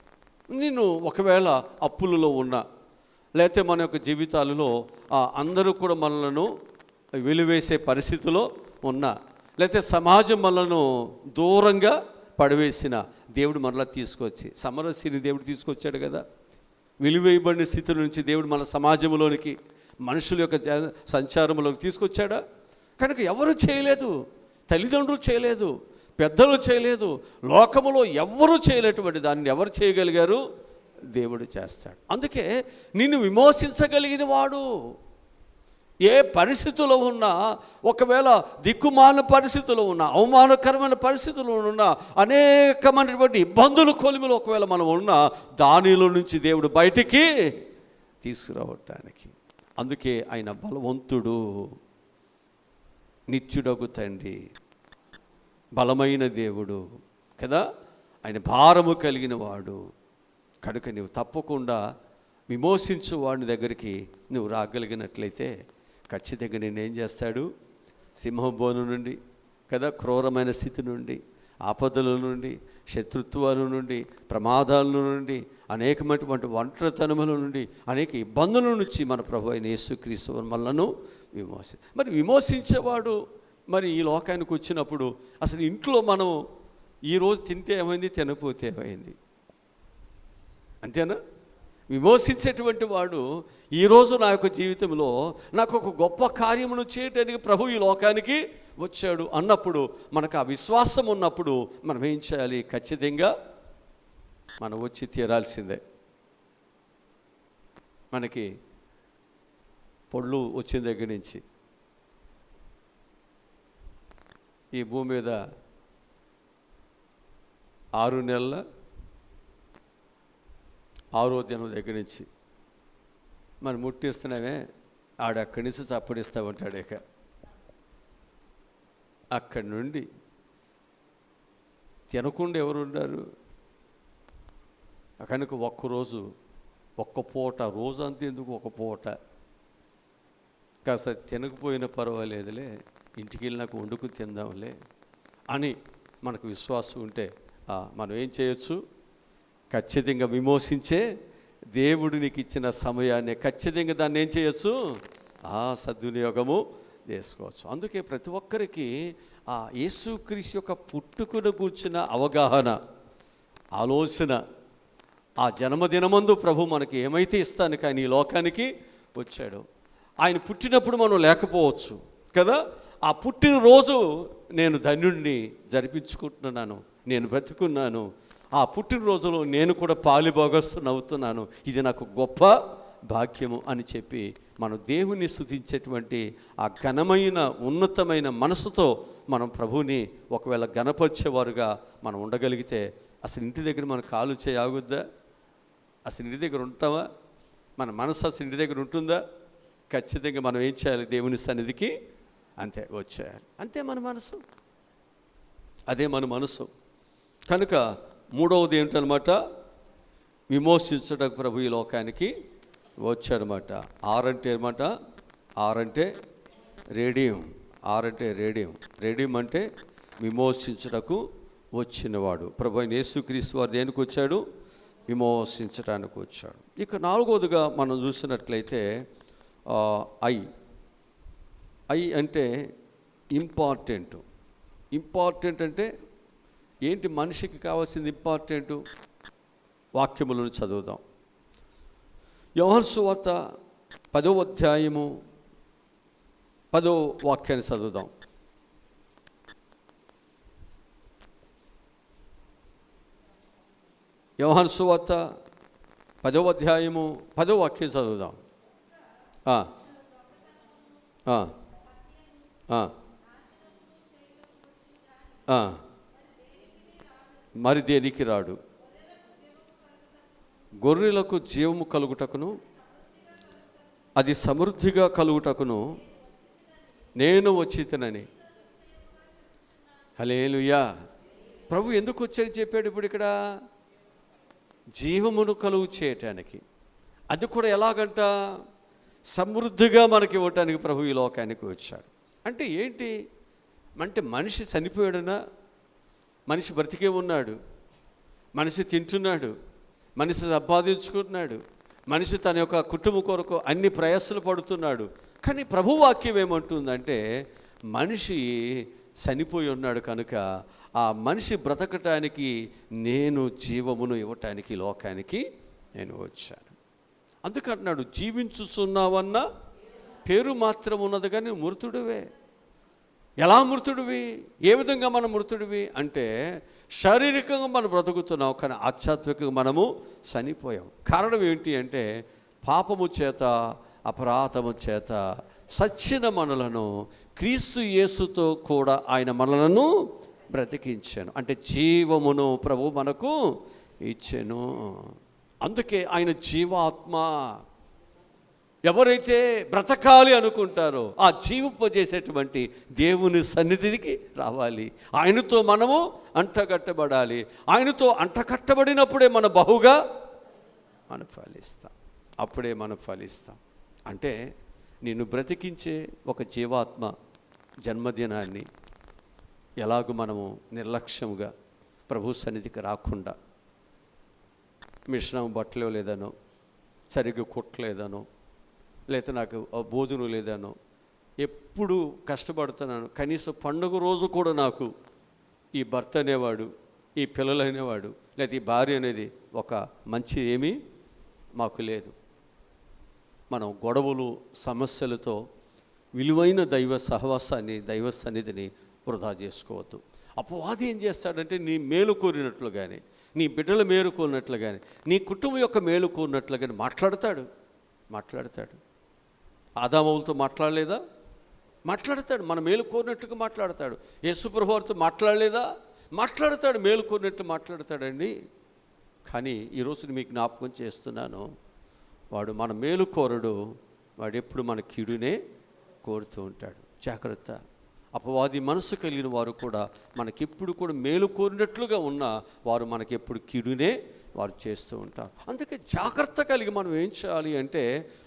నేను ఒకవేళ అప్పులలో ఉన్నా, లేకపోతే మన యొక్క జీవితాలలో అందరూ కూడా మనలను వెలివేసే పరిస్థితిలో ఉన్నా, లేకపోతే సమాజం మనలను దూరంగా పడవేసిన, దేవుడు మనలా తీసుకొచ్చి సమరసిని దేవుడు తీసుకొచ్చాడు కదా. వెలివేయబడిన స్థితి నుంచి దేవుడు మన సమాజంలోనికి, మనుషుల యొక్క సంచారంలోకి తీసుకొచ్చాడా? కనుక ఎవరు చేయలేదు, తల్లిదండ్రులు చేయలేదు, పెద్దలు చేయలేదు, లోకములో ఎవరు చేయలేటువంటి దాన్ని ఎవరు చేయగలిగారు? దేవుడు చేస్తాడు. అందుకే నిన్ను విమోచించగలిగిన వాడు. ఏ పరిస్థితుల్లో ఉన్నా, ఒకవేళ దిక్కుమాలిన పరిస్థితుల్లో ఉన్నా, అవమానకరమైన పరిస్థితుల్లో ఉన్నా, అనేకమైనటువంటి ఇబ్బందులు కొలిమిలో ఒకవేళ మనం ఉన్నా, దానిలో నుంచి దేవుడు బయటికి తీసుకురావటానికి. అందుకే ఆయన బలవంతుడు, నిత్యుడగు తండ్రి, బలమైన దేవుడు కదా. ఆయన భారము కలిగిన వాడు. కనుక నువ్వు తప్పకుండా విమోచించు వాడి దగ్గరికి నువ్వు రాగలిగినట్లయితే ఖచ్చితంగా నేనేం చేస్తాడు? సింహబోను నుండి కదా, క్రూరమైన స్థితి నుండి, ఆపదల నుండి, శత్రుత్వాల నుండి, ప్రమాదాల నుండి, అనేకమైనటువంటి ఒంటరితనముల నుండి, అనేక ఇబ్బందుల నుంచి మన ప్రభు అయిన యేసుక్రీస్తు మనలను విమోచించేవాడు. మరి ఈ లోకానికి వచ్చినప్పుడు అసలు ఇంట్లో మనం ఈరోజు తింటే ఏమైంది, తినకపోతే ఏమైంది, అంతేనా? విమోచించేటువంటి వాడు ఈరోజు నా యొక్క జీవితంలో నాకు ఒక గొప్ప కార్యమును చేయడానికి ప్రభు ఈ లోకానికి వచ్చాడు అన్నప్పుడు, మనకు ఆ విశ్వాసం ఉన్నప్పుడు మనం ఏం చేయాలి? ఖచ్చితంగా మనం వచ్చి తీరాల్సిందే. మనకి పొళ్ళు వచ్చిన దగ్గర నుంచి ఈ భూమి మీద 6 నెలల 6వ దినం దగ్గర నుంచి మనం ముట్టిస్తున్నామే, ఆడక్కడి నుంచి చప్పడిస్తూ ఉంటాడు. ఇక అక్కడి నుండి తినకుండా ఎవరు ఉన్నారు? కనుక ఒక్కరోజు ఒక్క పూట, రోజు అంతేందుకు ఒక పూట కాస్త తినకపోయినా పర్వాలేదులే, ఇంటికి వెళ్ళినాక వండుకుని తిందాంలే అని మనకు విశ్వాసం ఉంటే మనం ఏం చేయొచ్చు? ఖచ్చితంగా విమోచించే దేవుడు నీకు ఇచ్చిన సమయాన్ని ఖచ్చితంగా దాన్ని ఏం చేయొచ్చు, సద్వినియోగము చేసుకోవచ్చు. అందుకే ప్రతి ఒక్కరికి ఆ యేసుక్రీస్తు యొక్క పుట్టుకను కూర్చున్న అవగాహన, ఆలోచన, ఆ జన్మదినమందు ప్రభు మనకి ఏమైతే ఇస్తానికి ఆయన ఈ లోకానికి వచ్చాడో, ఆయన పుట్టినప్పుడు మనం లేకపోవచ్చు కదా, ఆ పుట్టినరోజు నేను ధన్యుడిని జరిపించుకుంటున్నాను, నేను బ్రతికున్నాను, ఆ పుట్టినరోజులో నేను కూడా పాలుభాగస్తున్నవుతున్నాను, ఇది నాకు గొప్ప భాగ్యము అని చెప్పి మనం దేవుని స్తుతించేటువంటి ఆ ఘనమైన ఉన్నతమైన మనసుతో మనం ప్రభువుని ఒకవేళ ఘనపరిచేవారుగా మనం ఉండగలిగితే అసలు ఇంటి దగ్గర మన కాలు చేయగుద్దా, అసలు ఇంటి దగ్గర ఉంటావా, మన మనసు అసలు ఇంటి దగ్గర ఉంటుందా? ఖచ్చితంగా మనం ఏం చేయాలి, దేవుని సన్నిధికి అంతే వచ్చేయాలి. అంతే మన మనసు, అదే మన మనసు. కనుక మూడవది ఏమిటనమాట, విమోచించడానికి ప్రభు ఈ లోకానికి వచ్చాడనమాట. ఆరంటే అనమాట, ఆరంటే రేడియం, ఆరంటే రేడియం, రేడియం అంటే విమోచించటకు వచ్చినవాడు. ప్రభు అయిన యేసుక్రీస్తు వారు దేనికి వచ్చాడు, విమోచించడానికి వచ్చాడు. ఇక నాలుగవదిగా మనం చూసినట్లయితే ఐ అంటే ఇంపార్టెంట్. ఇంపార్టెంట్ అంటే ఏంటి, మనిషికి కావాల్సింది ఇంపార్టెంటు. వాక్యములను చదువుదాం. యోహాను సువార్త 10వ అధ్యాయము 10వ వాక్యాన్ని చదువుదాం. యోహాను సువార్త 10వ అధ్యాయము 10వ వాక్యం చదువుదాం. మరి దేనికి రాడు, గొర్రెలకు జీవము కలుగుటకును అది సమృద్ధిగా కలుగుటకును నేను వచ్చితినని. హల్లెలూయా. ప్రభు ఎందుకు వచ్చాడని చెప్పాడు ఇప్పుడు ఇక్కడ, జీవమును కలుగు చేయటానికి. అది కూడా ఎలాగంట, సమృద్ధిగా మనకి ఇవ్వటానికి ప్రభు ఈ లోకానికి వచ్చాడు. అంటే ఏంటి అంటే, మనిషి చనిపోయాడనా, మనిషి బ్రతికే ఉన్నాడు, మనిషి తింటున్నాడు, మనిషి సంపాదించుకుంటున్నాడు, మనిషి తన యొక్క కుటుంబం కొరకు అన్ని ప్రయాసలు పడుతున్నాడు. కానీ ప్రభు వాక్యం ఏమంటుందంటే, మనిషి చనిపోయి ఉన్నాడు కనుక ఆ మనిషి బ్రతకటానికి నేను జీవమును ఇవ్వటానికి లోకానికి నేను వచ్చాను. అందుకంటున్నాడు, జీవించుచున్నావన్న పేరు మాత్రం ఉన్నది కానీ మృతుడివే. ఎలా మృతుడివి, ఏ విధంగా మనం మృతుడివి అంటే, శారీరకంగా మనం బ్రతుకుతున్నాం కానీ ఆధ్యాత్మికంగా మనము చనిపోయాం. కారణం ఏంటి అంటే, పాపము చేత అపరాధము చేత సచ్చిన మనలను క్రీస్తు యేసుతో కూడా ఆయన మనలను బ్రతికించాను. అంటే జీవమును ప్రభు మనకు ఇచ్చెను. అందుకే ఆయన జీవాత్మ. ఎవరైతే బ్రతకాలి అనుకుంటారో ఆ జీవింపజేసేటువంటి దేవుని సన్నిధికి రావాలి. ఆయనతో మనము అంటగట్టబడాలి. ఆయనతో అంటకట్టబడినప్పుడే మనం బహుగా మనం ఫలిస్తాం. అప్పుడే మనం ఫలిస్తాం. అంటే నిన్ను బ్రతికించే ఒక జీవాత్మ జన్మదినాన్ని ఎలాగూ మనము నిర్లక్ష్యంగా ప్రభు సన్నిధికి రాకుండా, మిశ్రమ బట్టలు లేదనో, సరిగ్గా కుట్టలేదనో, లేకపోతే నాకు భోజనం లేదనో, ఎప్పుడు కష్టపడుతున్నాను, కనీసం పండుగ రోజు కూడా నాకు ఈ భర్త అనేవాడు, ఈ పిల్లలు అనేవాడు, లేదా ఈ భార్య అనేది ఒక మంచి ఏమీ మాకు లేదు. మనం గొడవలు సమస్యలతో విలువైన దైవ సహవాసాన్ని, దైవ సన్నిధిని వృధా చేసుకోవద్దు. అపవాది ఏం చేస్తాడంటే, నీ మేలు కోరినట్లు కానీ, నీ బిడ్డల మేలు కోరినట్లు కానీ, నీ కుటుంబం యొక్క మేలు కోరినట్లు కానీ మాట్లాడతాడు. ఆదాములతో మాట్లాడలేదా? మాట్లాడతాడు. మన మేలు కోరినట్టుగా మాట్లాడతాడు. యేసుప్రభు వారితో మాట్లాడలేదా? మాట్లాడతాడు. మేలు కోరినట్టు మాట్లాడతాడండి. కానీ ఈరోజు మీకు జ్ఞాపకం చేస్తున్నాను, వాడు మన మేలు కోరడు, వాడు ఎప్పుడు మన కీడునే కోరుతూ ఉంటాడు. జాగ్రత్త. అపవాది మనసు కలిగిన వారు కూడా మనకెప్పుడు కూడా మేలు కోరినట్లుగా ఉన్న వారు మనకెప్పుడు కీడునే వారు చేస్తూ ఉంటారు. అందుకే జాగ్రత్త కలిగి మనం ఏం చేయాలి అంటే,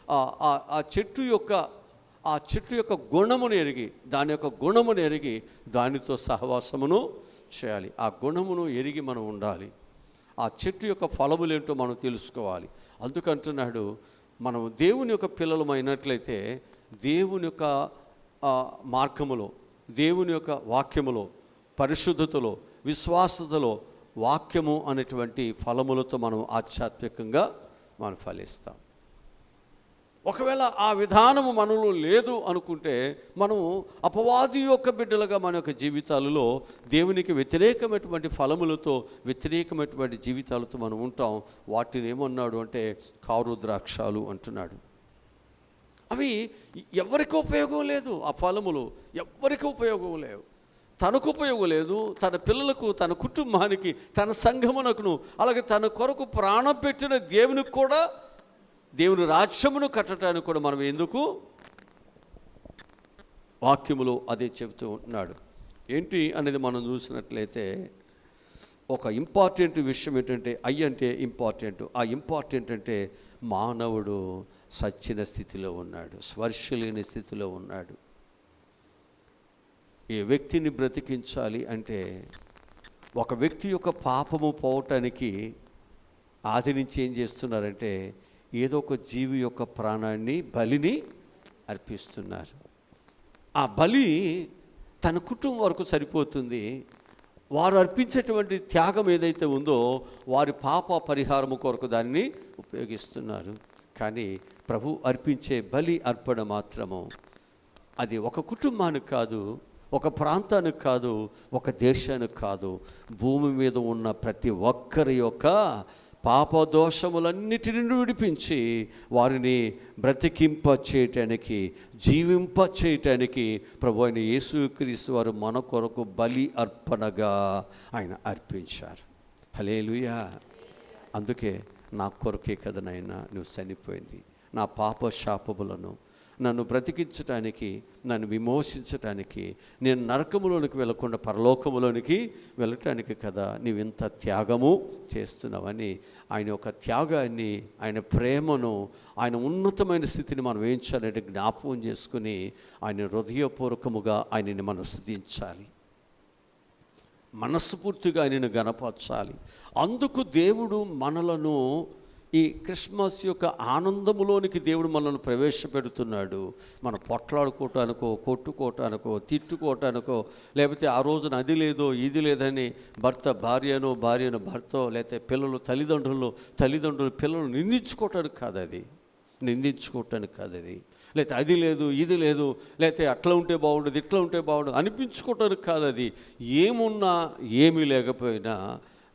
ఆ చెట్టు యొక్క గుణమును ఎరిగి, దాని యొక్క గుణమును ఎరిగి దానితో సహవాసమును చేయాలి. ఆ గుణమును ఎరిగి మనం ఉండాలి. ఆ చెట్టు యొక్క ఫలములేంటో మనం తెలుసుకోవాలి. అందుకంటున్నాడు, మనం దేవుని యొక్క పిల్లలమైనట్లయితే దేవుని యొక్క మార్గములో, దేవుని యొక్క వాక్యములో, పరిశుద్ధతలో, విశ్వాసతలో, వాక్యము అనేటువంటి ఫలములతో మనం ఆధ్యాత్మికంగా మనం ఫలిస్తాం. ఒకవేళ ఆ విధానము మనలో లేదు అనుకుంటే మనము అపవాది యొక్క బిడ్డలుగా మన యొక్క జీవితాలలో దేవునికి వ్యతిరేకమైనటువంటి ఫలములతో, వ్యతిరేకమైనటువంటి జీవితాలతో మనం ఉంటాం. వాటిని ఏమన్నాడు అంటే కారు ద్రాక్షాలు అంటున్నాడు. అవి ఎవరికి ఉపయోగం లేదు. ఆ ఫలములు ఎవరికి ఉపయోగం లేవు. తనకు ఉపయోగం లేదు, తన పిల్లలకు, తన కుటుంబానికి, తన సంఘమునకును, అలాగే తన కొరకు ప్రాణం పెట్టిన దేవునికి కూడా, దేవుని రాజ్యమును కట్టడానికి కూడా మనం ఎందుకు? వాక్యములో అదే చెబుతూ ఉంటున్నాడు. ఏంటి అనేది మనం చూసినట్లయితే ఒక ఇంపార్టెంట్ విషయం ఏంటంటే అంటే ఇంపార్టెంట్. ఆ ఇంపార్టెంట్ అంటే మానవుడు సచ్చిన స్థితిలో ఉన్నాడు, స్పర్శ లేని స్థితిలో ఉన్నాడు. ఈ వ్యక్తిని బ్రతికించాలి అంటే ఒక వ్యక్తి యొక్క పాపము పోవటానికి ఆది నుంచి ఏం చేస్తున్నారంటే ఏదో ఒక జీవి యొక్క ప్రాణాన్ని, బలిని అర్పిస్తున్నారు. ఆ బలి తన కుటుంబం వరకు సరిపోతుంది. వారు అర్పించేటువంటి త్యాగం ఏదైతే ఉందో వారి పాప పరిహారము కొరకు దాన్ని ఉపయోగిస్తున్నారు. కానీ ప్రభు అర్పించే బలి అర్పణ మాత్రము అది ఒక కుటుంబానికి కాదు, ఒక ప్రాంతానికి కాదు, ఒక దేశానికి కాదు, భూమి మీద ఉన్న ప్రతి ఒక్కరి యొక్క పాపదోషములన్నిటిని విడిపించి వారిని బ్రతికింప చేయటానికి, జీవింప చేయటానికి ప్రభు అయిన యేసుక్రీస్తు వారు మన కొరకు బలి అర్పణగా ఆయన అర్పించారు. హల్లెలూయా. అందుకే నా కొరకే కదా నాయనా నువ్వు చనిపోయింది, నా పాప శాపములను నన్ను బ్రతికించటానికి, నన్ను విమోచించటానికి, నేను నరకములోనికి వెళ్ళకుండా పరలోకములోనికి వెళ్ళటానికి కదా నీవు ఇంత త్యాగము చేస్తున్నావని ఆయన యొక్క త్యాగాన్ని, ఆయన ప్రేమను, ఆయన ఉన్నతమైన స్థితిని మనం ఏం చేయాలంటే జ్ఞాపకం చేసుకుని ఆయన హృదయపూర్వకముగా ఆయనని మనం స్తుతించాలి, మనస్ఫూర్తిగా ఆయనను గణపరచాలి. అందుకు దేవుడు మనలను ఈ క్రిస్మస్ యొక్క ఆనందములోనికి దేవుడు మనల్ని ప్రవేశపెడుతున్నాడు. మనం పొట్లాడుకోవటానికో, కొట్టుకోవటానికో, తిట్టుకోవటానికో, లేకపోతే ఆ రోజున అది లేదో ఇది లేదని భార్యను భర్తో, లేకపోతే పిల్లలు తల్లిదండ్రులు పిల్లలు నిందించుకోవటానికి కాదు అది, నిందించుకోవటానికి కాదు అది, లేకపోతే అది లేదు ఇది లేదు, లేకపోతే అట్లా ఉంటే బాగుండదు ఇట్లా ఉంటే బాగుండదు అనిపించుకోవటానికి కాదు అది. ఏమున్నా ఏమీ లేకపోయినా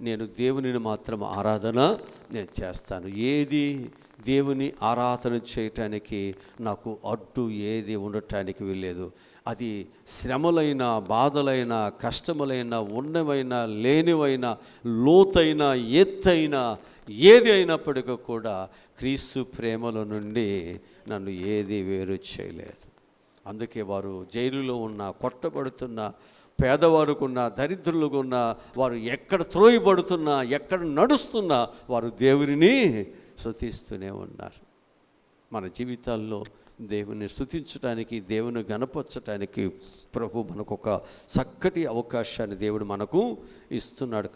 నేను దేవునిని మాత్రం ఆరాధన నేను చేస్తాను. ఏది దేవుని ఆరాధన చేయటానికి నాకు అడ్డు ఏది ఉండటానికి వీల్లేదు. అది శ్రమలైన, బాధలైన, కష్టములైన, ఉన్నవైనా, లేనివైనా, లోతైన, ఎత్తైన ఏది అయినప్పటికీ కూడా క్రీస్తు ప్రేమలో నుండి నన్ను ఏది వేరు చేయలేదు. అందుకే వారు జైలులో ఉన్న, కొట్టబడుతున్న, పేదవారుకున్న, దరిద్రులుకున్న, వారు ఎక్కడ త్రోయబడుతున్నా, ఎక్కడ నడుస్తున్నా వారు దేవుని స్తుతిస్తూనే ఉన్నారు. మన జీవితాల్లో దేవుని స్తుతించడానికి, దేవుని గణపరచడానికి ప్రభు మనకు ఒక చక్కటి అవకాశాన్ని దేవుడు మనకు ఇస్తున్నాడు.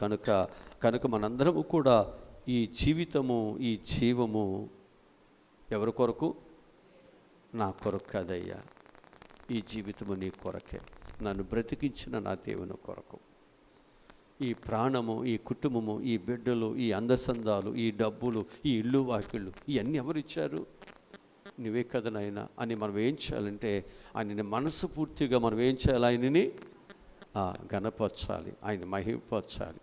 కనుక మనందరము కూడా ఈ జీవితము, ఈ జీవము ఎవరి కొరకు? నా కొరకు కాదయ్యా, ఈ జీవితము నీ కొరకే, నన్ను బ్రతికించిన నా దేవుని కొరకు. ఈ ప్రాణము, ఈ కుటుంబము, ఈ బిడ్డలు, ఈ అందసందాలు, ఈ డబ్బులు, ఈ ఇల్లు వాకిళ్ళు ఇవన్నీ ఎవరిచ్చారు? నువ్వే కదా నాయనా అని మనం ఏం చేయాలంటే ఆయనని మనసు పూర్తిగా మనం ఏం చేయాలి? ఆయనని ఘనపరచాలి, ఆయన మహిమపరచాలి,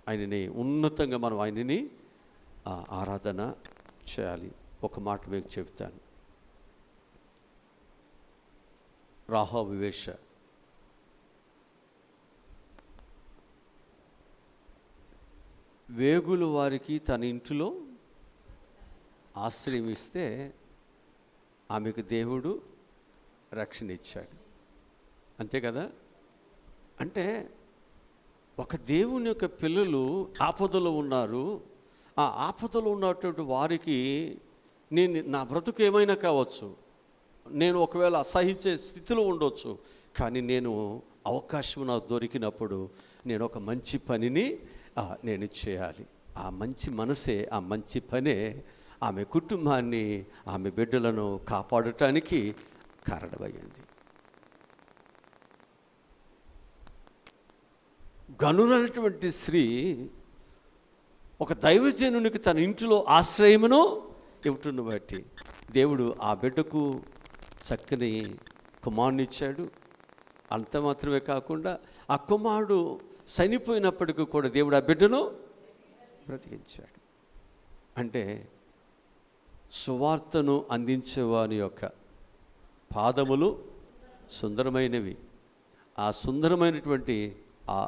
ఆయనని ఉన్నతంగా మనం ఆయనని ఆరాధన చేయాలి. ఒక మాట మీకు చెప్తాను. రాహాబు వేశ్య వేగులు వారికి తన ఇంటిలో ఆశ్రయం ఇస్తే ఆమెకు దేవుడు రక్షణ ఇచ్చాడు. అంతే కదా? అంటే ఒక దేవుని యొక్క పిల్లలు ఆపదలో ఉన్నారు. ఆ ఆపదలో ఉన్నటువంటి వారికి నా బ్రతుకు ఏమైనా కావచ్చు, నేను ఒకవేళ అసహించే స్థితిలో ఉండొచ్చు, కానీ నేను అవకాశం నాకు దొరికినప్పుడు నేను ఒక మంచి పనిని నేను ఇది చేయాలి. ఆ మంచి మనసే, ఆ మంచి పనే ఆమె కుటుంబాన్ని, ఆమె బిడ్డలను కాపాడటానికి కారణమయ్యింది. గనులైనటువంటి స్త్రీ ఒక దైవజనునికి తన ఇంటిలో ఆశ్రయమును ఇవ్వటను బట్టి దేవుడు ఆ బిడ్డకు చక్కని కుమారుని ఇచ్చాడు. అంత మాత్రమే కాకుండా ఆ కుమారుడు చనిపోయినప్పటికీ కూడా దేవుడు ఆ బిడ్డను బ్రతికించాడు. అంటే సువార్తను అందించేవాని యొక్క పాదములు సుందరమైనవి. ఆ సుందరమైనటువంటి ఆ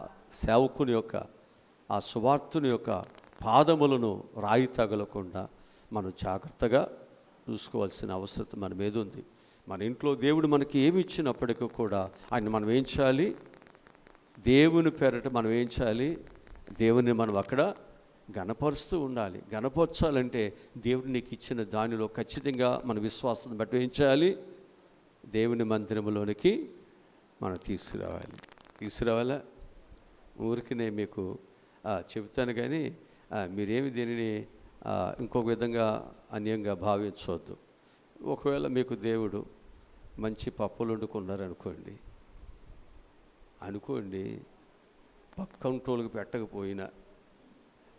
సేవకుని యొక్క, ఆ సువార్తుని యొక్క పాదములను రాయి తగలకుండా మనం జాగ్రత్తగా చూసుకోవాల్సిన అవసరం మన మీద ఉంది. మన ఇంట్లో దేవుడు మనకి ఏమి ఇచ్చినప్పటికీ కూడా ఆయన మనం ఏం చేయాలి? దేవుని పేరట మనం ఏం చేయాలి? దేవుని మనం అక్కడ గణపరుస్తూ ఉండాలి. గణపరచాలంటే దేవుడు నీకు ఇచ్చిన దానిలో ఖచ్చితంగా మన విశ్వాసాన్ని బట్టి ఏం చేయాలి? దేవుని మందిరంలోనికి మనం తీసుకురావాలా? ఊరికి నేను మీకు చెబుతాను, కానీ మీరేమి దీనిని ఇంకొక విధంగా అన్యంగా భావించవద్దు. ఒకవేళ మీకు దేవుడు మంచి పప్పులు వండుకున్నారనుకోండి, పక్కంటోళ్ళకి పెట్టకపోయినా,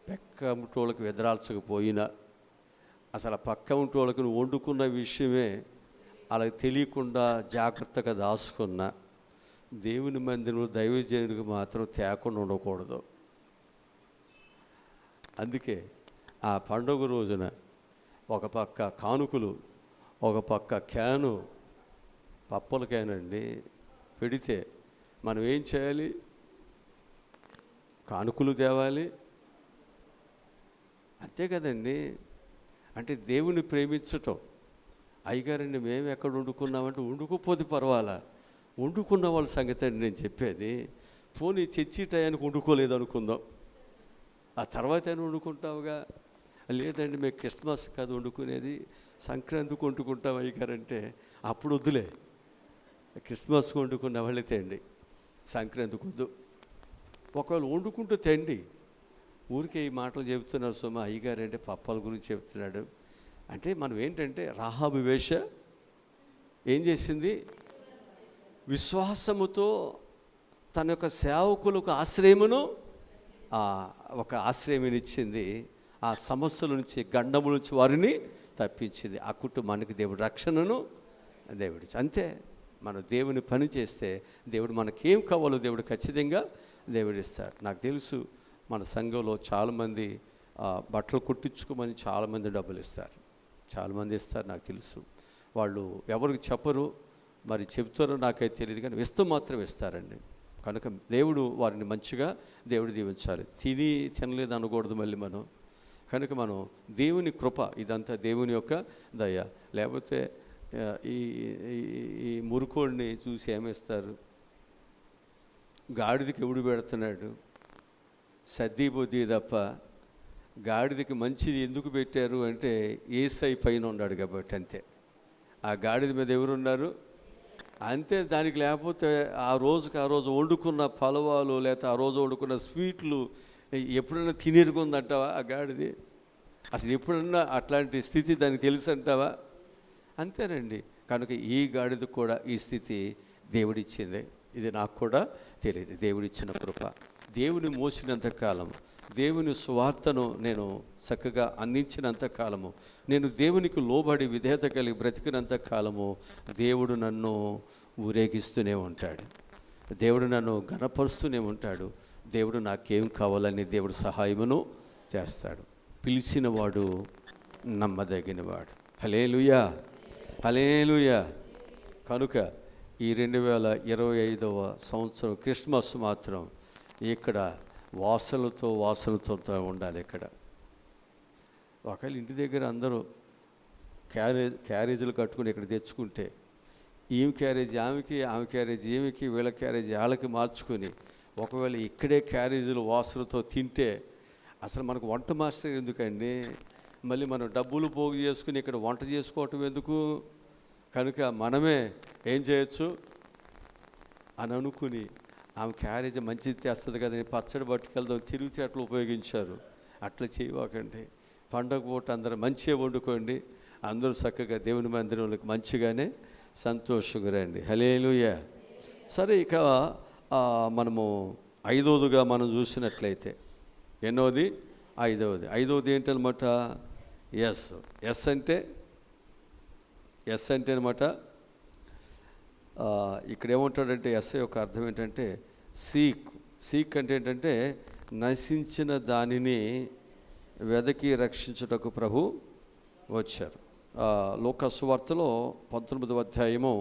పక్కంటోళ్ళకి ఎదరాల్చకపోయినా, అసలు పక్కంటోళ్ళకి నువ్వు వండుకున్న విషయమే అలా తెలియకుండా జాగ్రత్తగా దాచుకున్న దేవుని మందిరంలో దైవజనుడికి మాత్రం తేకుండా ఉండకూడదు. అందుకే ఆ పండుగ రోజున ఒక పక్క కానుకలు, ఒక పక్క క్యాను పప్పులకేనండి పెడితే మనం ఏం చేయాలి? కానుకలు తేవాలి. అంతే కదండి. అంటే దేవుని ప్రేమించటం. అయ్యగారండి మేము ఎక్కడ వండుకున్నామంటే వండుకోపోతే పర్వాలా, వండుకున్న వాళ్ళ సంగతి అండి నేను చెప్పేది. పోనీ చర్చి టయానికి వండుకోలేదు అనుకుందాం, ఆ తర్వాత అయినా వండుకుంటావుగా. లేదండి మేము క్రిస్మస్ కాదు వండుకునేది, సంక్రాంతికి వండుకుంటాం అయ్యగారంటే అప్పుడు వద్దులే. క్రిస్మస్కి వండుకున్న వాళ్ళే తేండి, సంక్రాంతికి వద్దు. ఒకవేళ వండుకుంటూ తెండి. ఊరికే ఈ మాటలు చెబుతున్నారు సుమ, అయ్యగారు అంటే పప్పాల గురించి చెప్తున్నాడు అంటే మనం ఏంటంటే రాహాబు వేష ఏం చేసింది? విశ్వాసముతో తన యొక్క సేవకులకు ఆశ్రయమును ఒక ఆశ్రయమునిచ్చింది. ఆ సమస్యల నుంచి, గండము నుంచి వారిని తప్పించింది. ఆ కుటుంబానికి దేవుడు రక్షణను దేవుడిచ్చి. అంతే. మనం దేవుని పని చేస్తే దేవుడు మనకేం కావాలో దేవుడు ఖచ్చితంగా దేవుడిస్తాడు. నాకు తెలుసు మన సంఘంలో చాలామంది బట్టలు కుట్టించుకోమని చాలామంది డబ్బులు ఇస్తారు, చాలామంది ఇస్తారు. నాకు తెలుసు వాళ్ళు ఎవరికి చెప్పరు, మరి చెప్తారో నాకైతే తెలియదు, కానీ ఇస్తూ మాత్రం ఇస్తారండి. కనుక దేవుడు వారిని మంచిగా దేవుడు దీవించాలి. తినలేదు అనకూడదు మళ్ళీ మనం. కనుక మనం దేవుని కృప, ఇదంతా దేవుని యొక్క దయ. లేకపోతే ఈ మురుకోడిని చూసి ఏమిస్తారు? గాడిదకి ఎవడు పెడుతున్నాడు? సద్ది బొద్ది తప్ప. గాడిదకి మంచిది ఎందుకు పెట్టారు అంటే ఏసై పైన ఉన్నాడు కాబట్టి. అంతే. ఆ గాడిద మీద ఎవరున్నారు? అంతే. దానికి లేకపోతే ఆ రోజు వండుకున్న పలవాలు, లేకపోతే ఆ రోజు వండుకున్న స్వీట్లు ఎప్పుడైనా తినేరుకుందంటావా ఆ గాడిది? అసలు ఎప్పుడన్నా అట్లాంటి స్థితి దానికి తెలుసు అంటావా? అంతేనండి. కనుక ఈ గాడిద కూడా ఈ స్థితి దేవుడిచ్చింది. ఇది నాకు కూడా తెలియదు. దేవుడిచ్చిన కృప. దేవుని మోసినంతకాలము, దేవుని సువార్తను నేను చక్కగా అందించినంత కాలము, నేను దేవునికి లోబడి విధేయత కలిగి బ్రతికినంత కాలము దేవుడు నన్ను ఊరేగిస్తూనే ఉంటాడు. దేవుడు నన్ను ఘనపరుస్తూనే ఉంటాడు. దేవుడు నాకేం కావాలని దేవుడు సహాయమును చేస్తాడు. పిలిచినవాడు నమ్మదగినవాడు. హల్లెలూయా, హల్లెలూయా. కనుక ఈ 2025వ సంవత్సరం క్రిస్మస్ మాత్రం ఇక్కడ వాసలతో ఉండాలి. ఇక్కడ ఒకవేళ ఇంటి దగ్గర అందరూ క్యారేజీలు కట్టుకుని ఇక్కడ తెచ్చుకుంటే, ఈమె క్యారేజీ ఆమెకి, ఆమె క్యారేజీ ఈమెకి, వీళ్ళ క్యారేజీ వాళ్ళకి మార్చుకొని ఒకవేళ ఇక్కడే క్యారేజీలు వాసనతో తింటే అసలు మనకు వంట మాస్టర్ ఎందుకండి? మళ్ళీ మనం డబ్బులు పోగు చేసుకుని ఇక్కడ వంట చేసుకోవటం ఎందుకు? కనుక మనమే ఏం చేయొచ్చు అని అనుకుని ఆమె క్యారేజ్ మంచిది తెస్తుంది కదని పచ్చడి పట్టుకెళ్దాం తిరిగితే అట్లా ఉపయోగించారు. అట్లా చేయవాకండి. పండగ పూట అందరూ మంచిగా వండుకోండి, అందరూ చక్కగా దేవుని మందిరంలోకి మంచిగానే సంతోషంగా రండి. హల్లెలూయా. సరే, ఇక మనము ఐదవదిగా మనం చూసినట్లయితే ఎన్నోది? ఐదవది ఏంటనమాట? ఎస్ అంటే అనమాట ఇక్కడ ఏమంటాడంటే ఎస్ యొక్క అర్థం ఏంటంటే సీక్ అంటే ఏంటంటే నశించిన దానిని వెదకి రక్షించుటకు ప్రభు వచ్చారు. లూకా సువార్తలో 19వ అధ్యాయము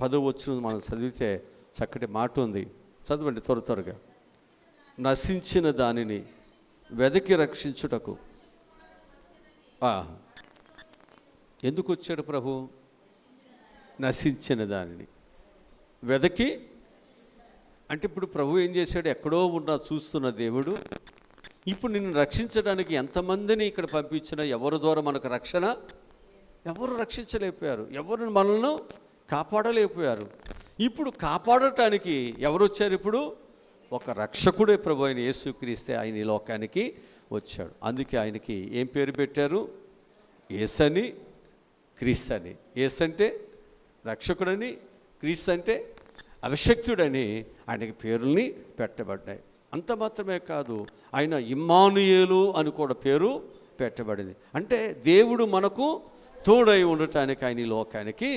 10వ వచనం మనం చదివితే చక్కటి మాట ఉంది. చదవండి త్వరగా. నశించిన దానిని వెదకి రక్షించుటకు. ఎందుకు వచ్చాడు ప్రభు? నశించిన దానిని వెదకి. అంటే ఇప్పుడు ప్రభు ఏం చేశాడు? ఎక్కడో ఉన్నా చూస్తున్న దేవుడు ఇప్పుడు నిన్ను రక్షించడానికి ఎంతమందిని ఇక్కడ పంపించినా ఎవరి ద్వారా మనకు రక్షణ? ఎవరు రక్షించలేకపోయారు, ఎవరు మనల్ని కాపాడలేకపోయారు. ఇప్పుడు కాపాడటానికి ఎవరు వచ్చారు? ఇప్పుడు ఒక రక్షకుడే ప్రభు అయిన యేసుక్రీస్తే ఆయన ఈ లోకానికి వచ్చాడు. అందుకే ఆయనకి ఏం పేరు పెట్టారు? యేసని, క్రీస్తని. యేసు అంటే రక్షకుడని, క్రీస్తు అంటే అభిషక్తుడని ఆయనకి పేరుల్ని పెట్టబడ్డాయి. అంత మాత్రమే కాదు, ఆయన ఇమ్మానుయేలు అని కూడా పేరు పెట్టబడింది. అంటే దేవుడు మనకు తోడై ఉండటానికి ఆయన ఈ లోకానికి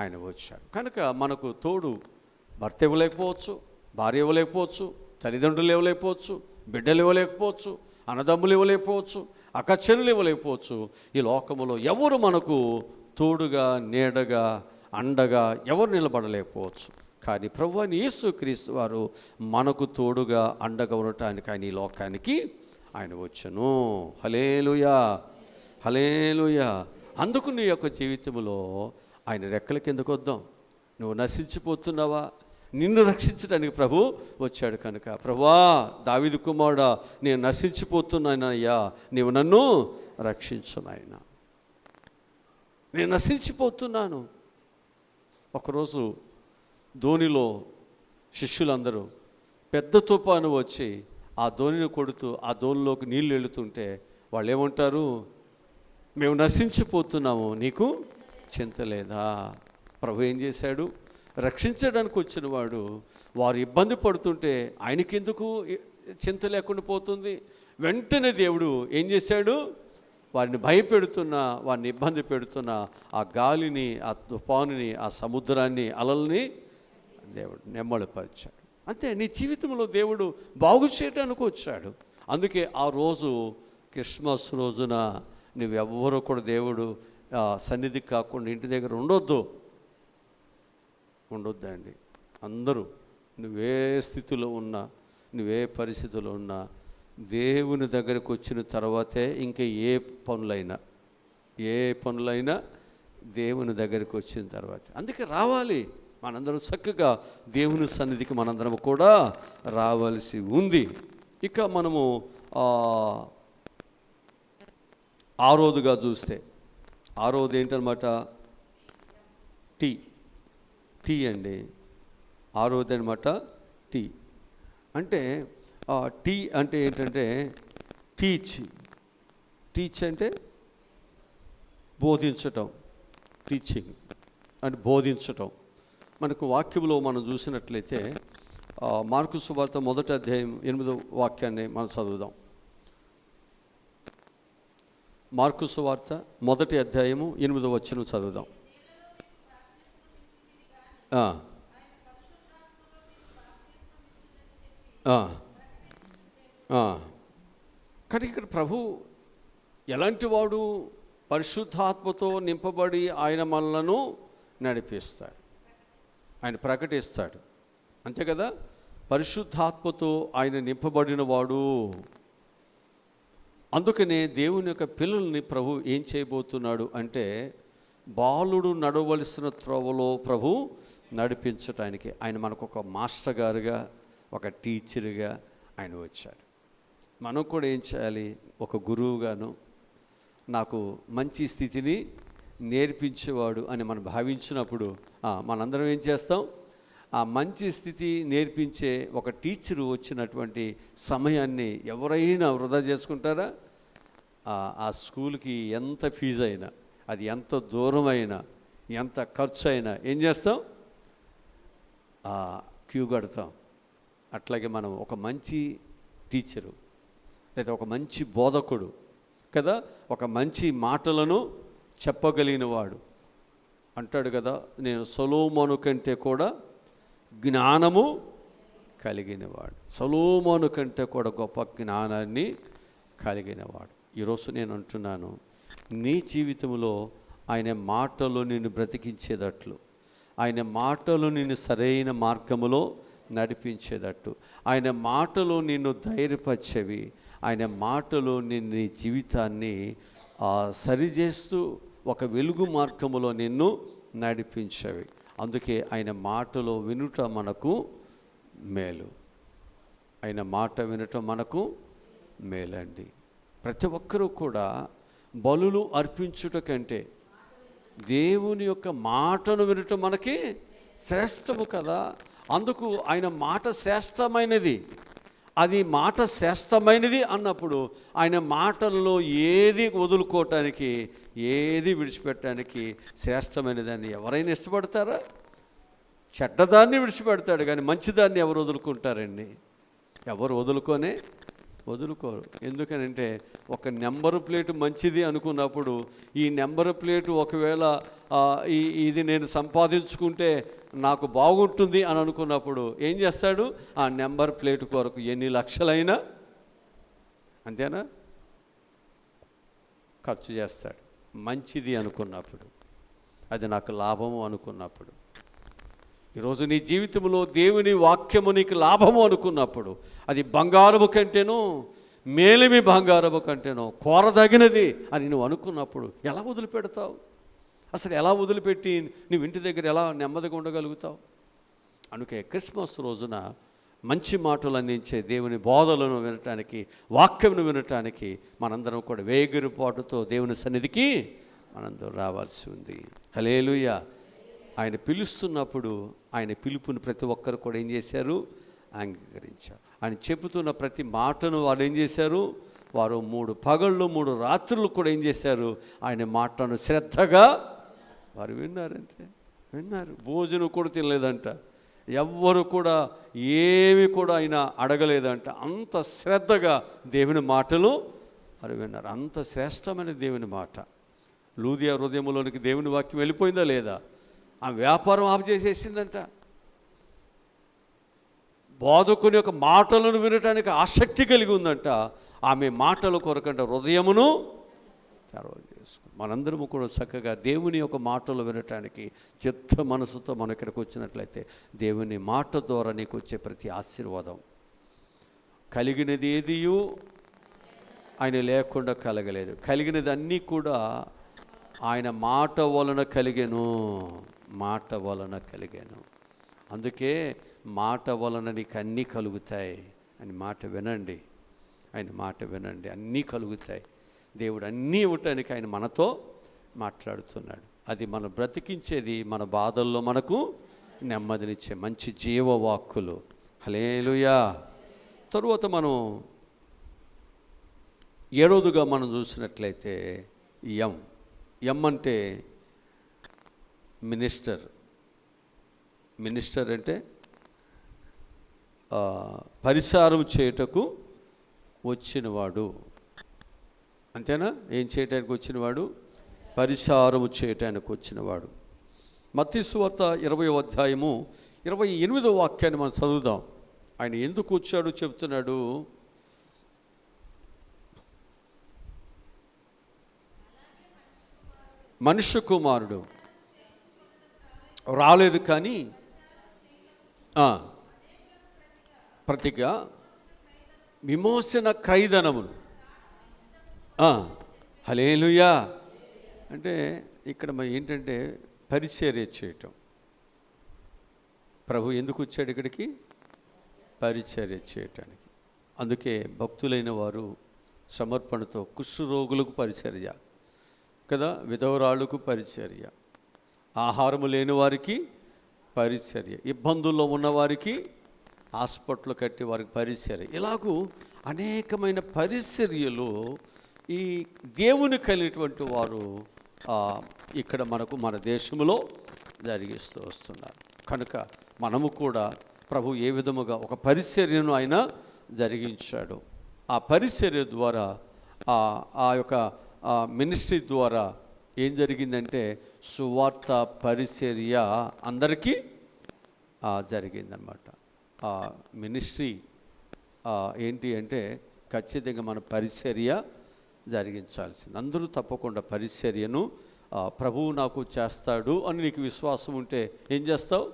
ఆయన వచ్చాడు. కనుక మనకు తోడు భర్త ఇవ్వలేకపోవచ్చు, భార్య ఇవ్వలేకపోవచ్చు, తల్లిదండ్రులు ఇవ్వలేకపోవచ్చు, బిడ్డలు ఇవ్వలేకపోవచ్చు, అన్నదమ్ములు ఇవ్వలేకపోవచ్చు, అక్కచెల్లెలు ఇవ్వలేకపోవచ్చు. ఈ లోకములో ఎవరు మనకు తోడుగా, నీడగా, అండగా ఎవరు నిలబడలేకపోవచ్చు. కానీ ప్రభువైన యేసుక్రీస్తు వారు మనకు తోడుగా, అండగా ఉండటానికి ఆయన ఈ లోకానికి ఆయన వచ్చెను. హల్లెలూయా, హల్లెలూయా. అందుకు నీ యొక్క జీవితంలో ఆయన రెక్కల కిందకు వద్దాం. నువ్వు నశించిపోతున్నావా? నిన్ను రక్షించడానికి ప్రభు వచ్చాడు. కనుక ప్రభువా, దావీదు కుమారుడా, నేను నశించిపోతున్నానయ్యా, నీవు నన్ను రక్షించు నాయనా, నేను నశించిపోతున్నాను. ఒకరోజు ధోనిలో శిష్యులందరూ పెద్ద తుఫాను వచ్చి ఆ ధోనిని కొడుతూ ఆ ధోనిలోకి నీళ్ళు వెళుతుంటే వాళ్ళు ఏమంటారు? మేము నశించిపోతున్నాము, నీకు చింత లేదా? ప్రభు ఏం చేశాడు? రక్షించడానికి వచ్చిన వాడు వారు ఇబ్బంది పడుతుంటే ఆయనకెందుకు చింత లేకుండా పోతుంది? వెంటనే దేవుడు ఏం చేశాడు? వారిని భయపెడుతున్న, వారిని ఇబ్బంది పెడుతున్న ఆ గాలిని, ఆ తుఫానుని, ఆ సముద్రాన్ని, అలల్ని దేవుడు నెమ్మడిపరిచాడు. అంతే, నీ జీవితంలో దేవుడు బాగు చేయడానికి వచ్చాడు. అందుకే ఆ రోజు క్రిస్మస్ రోజున నువ్వెవ్వరూ కూడా దేవుడు సన్నిధికి కాకుండా ఇంటి దగ్గర ఉండొద్దండి. అందరూ నువ్వే స్థితిలో ఉన్నా, నువ్వే పరిస్థితిలో ఉన్నా, దేవుని దగ్గరకు వచ్చిన తర్వాతే ఇంకా ఏ పనులైనా దేవుని దగ్గరికి వచ్చిన తర్వాత. అందుకే రావాలి మనందరం, చక్కగా దేవుని సన్నిధికి మనందరం కూడా రావాల్సి ఉంది. ఇక మనము ఆరోదుగా చూస్తే, ఆరోదు ఏంటనమాట? టీ అండి. ఆరోదు అనమాట టీ. అంటే టీ అంటే ఏంటంటే టీచ్ అంటే బోధించటం. టీచింగ్ అంటే బోధించటం. మనకు వాక్యంలో మనం చూసినట్లయితే మార్కు సువార్త 1వ అధ్యాయం 8వ వాక్యాన్ని మనం చదువుదాం. మార్కు సువార్త 1వ అధ్యాయము 8వ వచనం చదువుదాం. కానీ ఇక్కడ ప్రభు ఎలాంటి వాడు? పరిశుద్ధాత్మతో నింపబడి ఆయన మనలను నడిపిస్తాడు, ఆయన ప్రకటిస్తాడు. అంతే కదా? పరిశుద్ధాత్మతో ఆయన నింపబడిన వాడు. అందుకనే దేవుని యొక్క పిల్లల్ని ప్రభు ఏం చేయబోతున్నాడు అంటే, బాలుడు నడవలసిన త్రోవలో ప్రభు నడిపించటానికి ఆయన మనకు ఒక మాస్టర్ గారుగా, ఒక టీచర్గా ఆయన వచ్చాడు. మనం కూడా ఏం చేయాలి? ఒక గురువుగాను, నాకు మంచి స్థితిని నేర్పించేవాడు అని మనం భావించినప్పుడు మనందరం ఏం చేస్తాం? ఆ మంచి స్థితి నేర్పించే ఒక టీచరు వచ్చినటువంటి సమయాన్ని ఎవరైనా వృధా చేసుకుంటారా? ఆ స్కూల్కి ఎంత ఫీజు అయినా, అది ఎంత దూరం అయినా, ఎంత ఖర్చు అయినా ఏం చేస్తాం? క్యూ కడతాం. అట్లాగే మనం ఒక మంచి టీచరు లేదా ఒక మంచి బోధకుడు కదా, ఒక మంచి మాటలను చెప్పగలిగిన వాడు అంటాడు కదా, నేను సొలొమోను కంటే కూడా జ్ఞానము కలిగినవాడు, సొలొమోను కంటే కూడా గొప్ప జ్ఞానాన్ని కలిగినవాడు. ఈరోజు నేను అంటున్నాను, నీ జీవితంలో ఆయన మాటలు నిన్ను బ్రతికించేటట్లు, ఆయన మాటలు నిన్ను సరైన మార్గములో నడిపించేటట్టు, ఆయన మాటలు నిన్ను ధైర్యపరిచేవి, ఆయన మాటలు నీ జీవితాన్ని సరిచేస్తూ ఒక వెలుగు మార్గములో నిన్ను నడిపించేవి. అందుకే ఆయన మాటలో వినుట మనకు మేలు, ఆయన మాట వినటం మనకు మేలండి. ప్రతి ఒక్కరూ కూడా బలులు అర్పించుట కంటే దేవుని యొక్క మాటను వినటం మనకి శ్రేష్టము కదా. అందుకు ఆయన మాట శ్రేష్టమైనది. అది మాట శ్రేష్టమైనది అన్నప్పుడు ఆయన మాటల్లో ఏది వదులుకోవటానికి, ఏది విడిచిపెట్టడానికి శ్రేష్టమైనదాన్ని ఎవరైనా ఇష్టపడతారా? చెడ్డదాన్ని విడిచిపెడతాడు కానీ మంచిదాన్ని ఎవరు వదులుకుంటారండి? ఎవరు వదులుకోరు. ఎందుకనంటే ఒక నెంబరు ప్లేటు మంచిది అనుకున్నప్పుడు ఈ నెంబరు ప్లేటు ఒకవేళ ఇది నేను సంపాదించుకుంటే నాకు బాగుంటుంది అని అనుకున్నప్పుడు ఏం చేస్తాడు? ఆ నెంబర్ ప్లేటు కొరకు ఎన్ని లక్షలైనా అంతేనా ఖర్చు చేస్తాడు. మంచిది అనుకున్నప్పుడు, అది నాకు లాభము అనుకున్నప్పుడు. ఈరోజు నీ జీవితంలో దేవుని వాక్యము నీకు లాభము అనుకున్నప్పుడు, అది బంగారము కంటేనో మేలిమి బంగారము కంటేనో కోరదగినది అని నువ్వు అనుకున్నప్పుడు ఎలా వదిలిపెడతావు? అసలు ఎలా వదిలిపెట్టి నువ్వు ఇంటి దగ్గర ఎలా నెమ్మదిగా ఉండగలుగుతావు? అందుకే క్రిస్మస్ రోజున మంచి మాటలు అందించే దేవుని బోధలను వినటానికి, వాక్యమును వినటానికి మనందరం కూడా వేగిరిపాటుతో దేవుని సన్నిధికి మనందరం రావాల్సి ఉంది. హల్లెలూయా. ఆయన పిలుస్తున్నప్పుడు ఆయన పిలుపుని ప్రతి ఒక్కరు కూడా ఏం చేశారు? అంగీకరించారు. ఆయన చెబుతున్న ప్రతి మాటను వారు ఏం చేశారు? వారు 3 పగళ్ళు 3 రాత్రులు కూడా ఏం చేశారు? ఆయన మాటను శ్రద్ధగా వారు విన్నారంతే. విన్నారు. భోజనం కూడా తినలేదంట, ఎవ్వరు కూడా ఏమి కూడా ఆయన అడగలేదంట. అంత శ్రద్ధగా దేవుని మాటలు వారు విన్నారు. అంత శ్రేష్టమైన దేవుని మాట. లూదియా హృదయంలోనికి దేవుని వాక్యం వెళ్ళిపోయిందా లేదా? ఆ వ్యాపారం ఆపు చేసేసిందంట. బోధకుని యొక్క మాటలను వినటానికి ఆసక్తి కలిగి ఉందంట. ఆమె మాటల కొరకంట హృదయమును తెరవ చేసుకుని మనందరము కూడా చక్కగా దేవుని యొక్క మాటలు వినటానికి చిత్త మనసుతో మనం ఇక్కడికి వచ్చినట్లయితే దేవుని మాట ద్వారా నీకు వచ్చే ప్రతి ఆశీర్వాదం, కలిగినది ఏదియు ఆయన లేకుండా కలగలేదు. కలిగినది అన్నీ కూడా ఆయన మాట వలన కలిగెను, మాట వలన కలిగాను. అందుకే మాట వలన నీకు అన్నీ కలుగుతాయి అని మాట వినండి. ఆయన మాట వినండి, అన్నీ కలుగుతాయి. దేవుడు అన్నీ ఇవ్వటానికి ఆయన మనతో మాట్లాడుతున్నాడు. అది మనం బ్రతికించేది, మన బాధల్లో మనకు నెమ్మదినిచ్చే మంచి జీవవాక్కులు. హల్లెలూయా. తరువాత మనం 7వదిగా మనం చూసినట్లయితే ఎం అంటే మినిస్టర్ అంటే పరిసారం చేయుటకు వచ్చినవాడు. అంతేనా? ఏం చేయటానికి వచ్చినవాడు? పరిసారము చేయటానికి వచ్చినవాడు. మత్తయి సువార్త 20వ అధ్యాయము 28వ వాక్యాన్ని మనం చదువుదాం. ఆయన ఎందుకు వచ్చాడు చెప్తున్నాడు. మనుష్య కుమారుడు రాలేదు కానీ ప్రతిగా విమోచన క్రయధనమును. హల్లెలూయా. అంటే ఇక్కడ ఏంటంటే పరిచర్య చేయటం. ప్రభు ఎందుకు వచ్చాడు ఇక్కడికి? పరిచర్య చేయటానికి. అందుకే భక్తులైన వారు సమర్పణతో కుష్ఠరోగులకు పరిచర్య కదా, విధవరాళ్ళకు పరిచర్య, ఆహారము లేని వారికి పరిచర్య. ఇబ్బందుల్లో ఉన్నవారికి హాస్పిటల్ కట్టి వారికి పరిచర్య. ఇలాగూ అనేకమైన పరిచర్యలు ఈ దేవుని కలిగినటువంటి వారు ఇక్కడ మనకు మన దేశంలో జరిగిస్తూ వస్తున్నారు. కనుక మనము కూడా ప్రభు ఏ విధముగా ఒక పరిచర్యను ఆయన జరిగించాడు. ఆ పరిచర్య ద్వారా ఆ యొక్క మినిస్ట్రీ ద్వారా ఏం జరిగిందంటే సువార్త పరిచర్య అందరికీ జరిగిందనమాట. ఆ మినిస్ట్రీ ఏంటి అంటే ఖచ్చితంగా మన పరిచర్య జరిగించాల్సింది. అందరూ తప్పకుండా పరిచర్యను ప్రభువు నాకు చేస్తాడు అని నీకు విశ్వాసం ఉంటే ఏం చేస్తావు?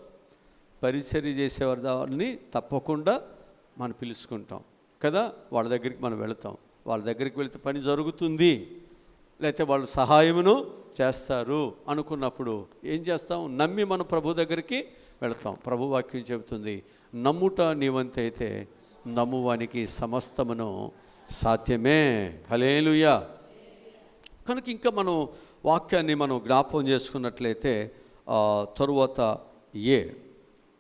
పరిచర్య చేసేవారి దాన్ని తప్పకుండా మనం పిలుచుకుంటాం కదా. వాళ్ళ దగ్గరికి మనం వెళతాం. వాళ్ళ దగ్గరికి వెళితే పని జరుగుతుంది, లేకపోతే వాళ్ళు సహాయమును చేస్తారు అనుకున్నప్పుడు ఏం చేస్తాం? నమ్మి మనం ప్రభు దగ్గరికి వెళతాం. ప్రభు వాక్యం చెబుతుంది, నమ్ముట నీవంతైతే నమ్మువానికి సమస్తమును సాధ్యమే. హల్లెలూయా. కనుక ఇంకా మనం వాక్యాన్ని మనం జ్ఞాపకం చేసుకున్నట్లయితే తరువాత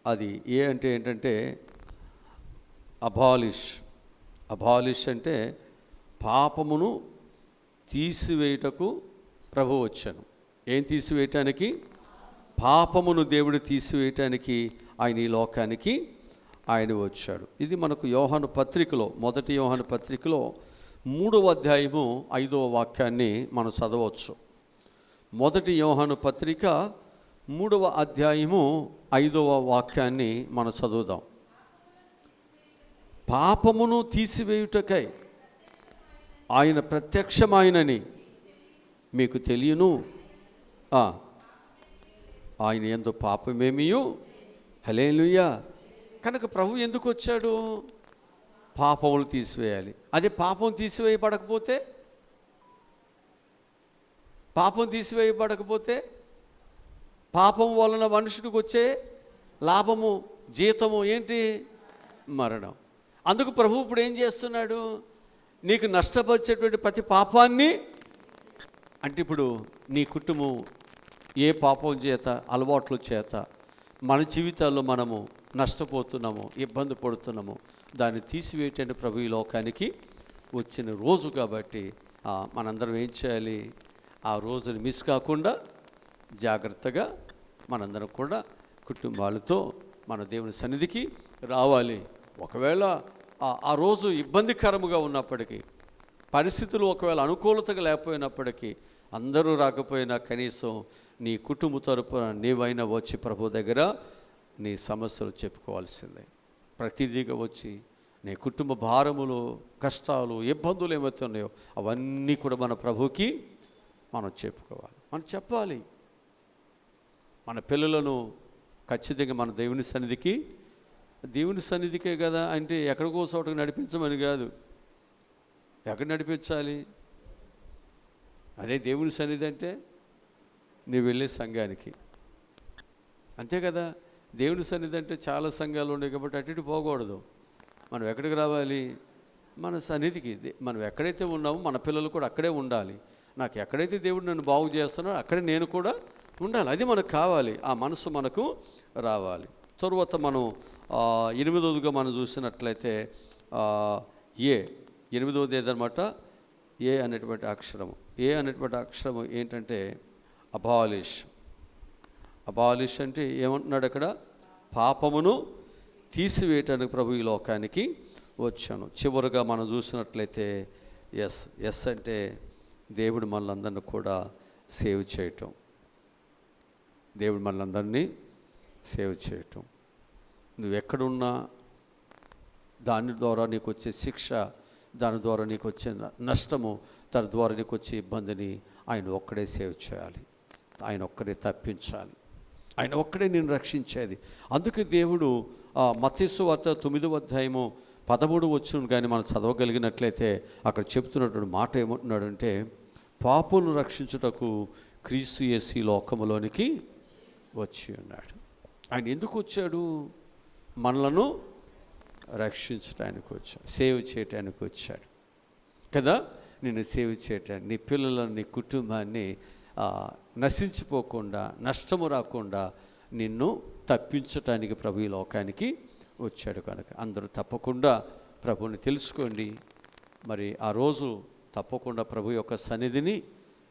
అది ఏ అంటే ఏంటంటే అబాలిష్ అంటే పాపమును తీసివేయుటకు ప్రభు వచ్చాను. ఏం తీసివేయటానికి? పాపమును దేవుడు తీసివేయటానికి ఆయన ఈ లోకానికి ఆయన వచ్చాడు. ఇది మనకు యోహాను పత్రికలో, మొదటి యోహాను పత్రికలో 3వ అధ్యాయము 5వ వాక్యాన్ని మనం చదవచ్చు. మొదటి యోహాను పత్రిక 3వ అధ్యాయము 5వ వాక్యాన్ని మనం చదువుదాం. పాపమును తీసివేయుటకై ఆయన ప్రత్యక్షమాయనని మీకు తెలియను, ఆయన యందు పాపమేమియు. హల్లెలూయా. కనుక ప్రభు ఎందుకు వచ్చాడు? పాపములు తీసివేయాలి. అదే పాపం తీసివేయబడకపోతే పాపం వలన మనుషుడికి వచ్చే లాభము, జీతము ఏంటి? మరణం. అందుకు ప్రభు ఇప్పుడు ఏం చేస్తున్నాడు? నీకు నష్టపరిచేటువంటి ప్రతి పాపాన్ని, అంటే ఇప్పుడు నీ కుటుంబం ఏ పాపం చేత, అలవాట్ల చేత మన జీవితాల్లో మనము నష్టపోతున్నాము, ఇబ్బంది పడుతున్నాము, దాన్ని తీసివేయటానికి ప్రభు ఈ లోకానికి వచ్చిన రోజు కాబట్టి మనందరం ఏం చేయాలి? ఆ రోజుని మిస్ కాకుండా జాగ్రత్తగా మనందరం కూడా కుటుంబాలతో మన దేవుని సన్నిధికి రావాలి. ఒకవేళ ఆ రోజు ఇబ్బందికరముగా ఉన్నప్పటికీ, పరిస్థితులు ఒకవేళ అనుకూలతగా లేకపోయినప్పటికీ, అందరూ రాకపోయినా కనీసం నీ కుటుంబ తరపున నీవైనా వచ్చి ప్రభు దగ్గర నీ సమస్యలు చెప్పుకోవాల్సిందే. ప్రతిదీగా వచ్చి నీ కుటుంబ భారములు, కష్టాలు, ఇబ్బందులు ఏమైతే ఉన్నాయో అవన్నీ కూడా మన ప్రభుకి మనం చెప్పుకోవాలి. మనం చెప్పాలి. మన పిల్లలను ఖచ్చితంగా మన దేవుని సన్నిధికే కదా, అంటే ఎక్కడికో చోటకు నడిపించమని కాదు. ఎక్కడ నడిపించాలి? అదే దేవుని సన్నిధి అంటే నువ్వు వెళ్ళే సంఘానికి, అంతే కదా. దేవుని సన్నిధి అంటే చాలా సంఘాలు ఉన్నాయి కాబట్టి అటు ఇటు పోకూడదు. మనం ఎక్కడికి రావాలి? మన సన్నిధికి. మనం ఎక్కడైతే ఉన్నామో మన పిల్లలు కూడా అక్కడే ఉండాలి. నాకు ఎక్కడైతే దేవుడు నన్ను బాగు చేస్తున్నాడో అక్కడే నేను కూడా ఉండాలి. అది మనకు కావాలి. ఆ మనసు మనకు రావాలి. తరువాత మనం 8వదిగా మనం చూసినట్లయితే 8వది ఏదన్నమాట? ఏ అనేటువంటి అక్షరము ఏంటంటే అబాలిష్ అంటే ఏమంటున్నాడు అక్కడ? పాపమును తీసివేయటానికి ప్రభు ఈ లోకానికి వచ్చాను. చివరిగా మనం చూసినట్లయితే ఎస్ అంటే దేవుడు మనలందరినీ కూడా సేవ్ చేయటం. నువ్వు ఎక్కడున్నా దాని ద్వారా నీకు వచ్చే శిక్ష, దాని ద్వారా నీకు వచ్చే నష్టము, దాని ద్వారా నీకు వచ్చే ఇబ్బందిని ఆయన ఒక్కడే సేవ్ చేయాలి. ఆయన ఒక్కడే తప్పించాలి. ఆయన ఒక్కడే నేను రక్షించేది. అందుకే దేవుడు మత్తయి సువార్త 9వ అధ్యాయము 13వ వచనం కానీ మనం చదవగలిగినట్లయితే అక్కడ చెప్తున్నటువంటి మాట ఏమంటున్నాడంటే, పాపులను రక్షించుటకు క్రీస్తు యేసు ఈ లోకములోనికి వచ్చి ఉన్నాడు. ఆయన ఎందుకు వచ్చాడు? మనలను రక్షించడానికి వచ్చాడు, సేవ్ చేయటానికి వచ్చాడు కదా. నిన్ను సేవ్ చేయటానికి, నీ పిల్లలను, నీ కుటుంబాన్ని నశించిపోకుండా, నష్టము రాకుండా నిన్ను తప్పించటానికి ప్రభు ఈ లోకానికి వచ్చాడు కనుక అందరూ తప్పకుండా ప్రభువుని తెలుసుకోండి. మరి ఆ రోజు తప్పకుండా ప్రభు యొక్క సన్నిధిని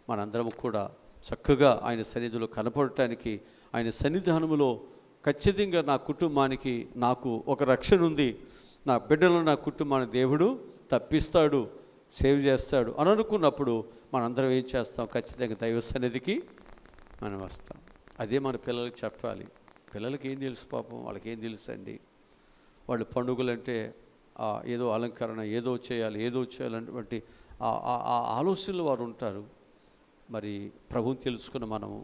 మనందరం కూడా చక్కగా ఆయన సన్నిధిలో కనపడటానికి, ఆయన సన్నిధానములో ఖచ్చితంగా నా కుటుంబానికి నాకు ఒక రక్షణ ఉంది, నా బిడ్డలు నా కుటుంబాన్ని దేవుడు తప్పిస్తాడు, సేవ్ చేస్తాడు అని అనుకున్నప్పుడు మనందరం ఏం చేస్తాం? ఖచ్చితంగా దైవ సన్నిధికి మనం వస్తాం. అదే మన పిల్లలకి చెప్పాలి. పిల్లలకి ఏం తెలుసు పాపం, వాళ్ళకి ఏం తెలుసు అండి. వాళ్ళు పండుగలంటే ఏదో అలంకరణ, ఏదో చేయాలన్నటువంటి ఆ ఆలోచనలు వారు ఉంటారు. మరి ప్రభువుని తెలుసుకున్న మనము,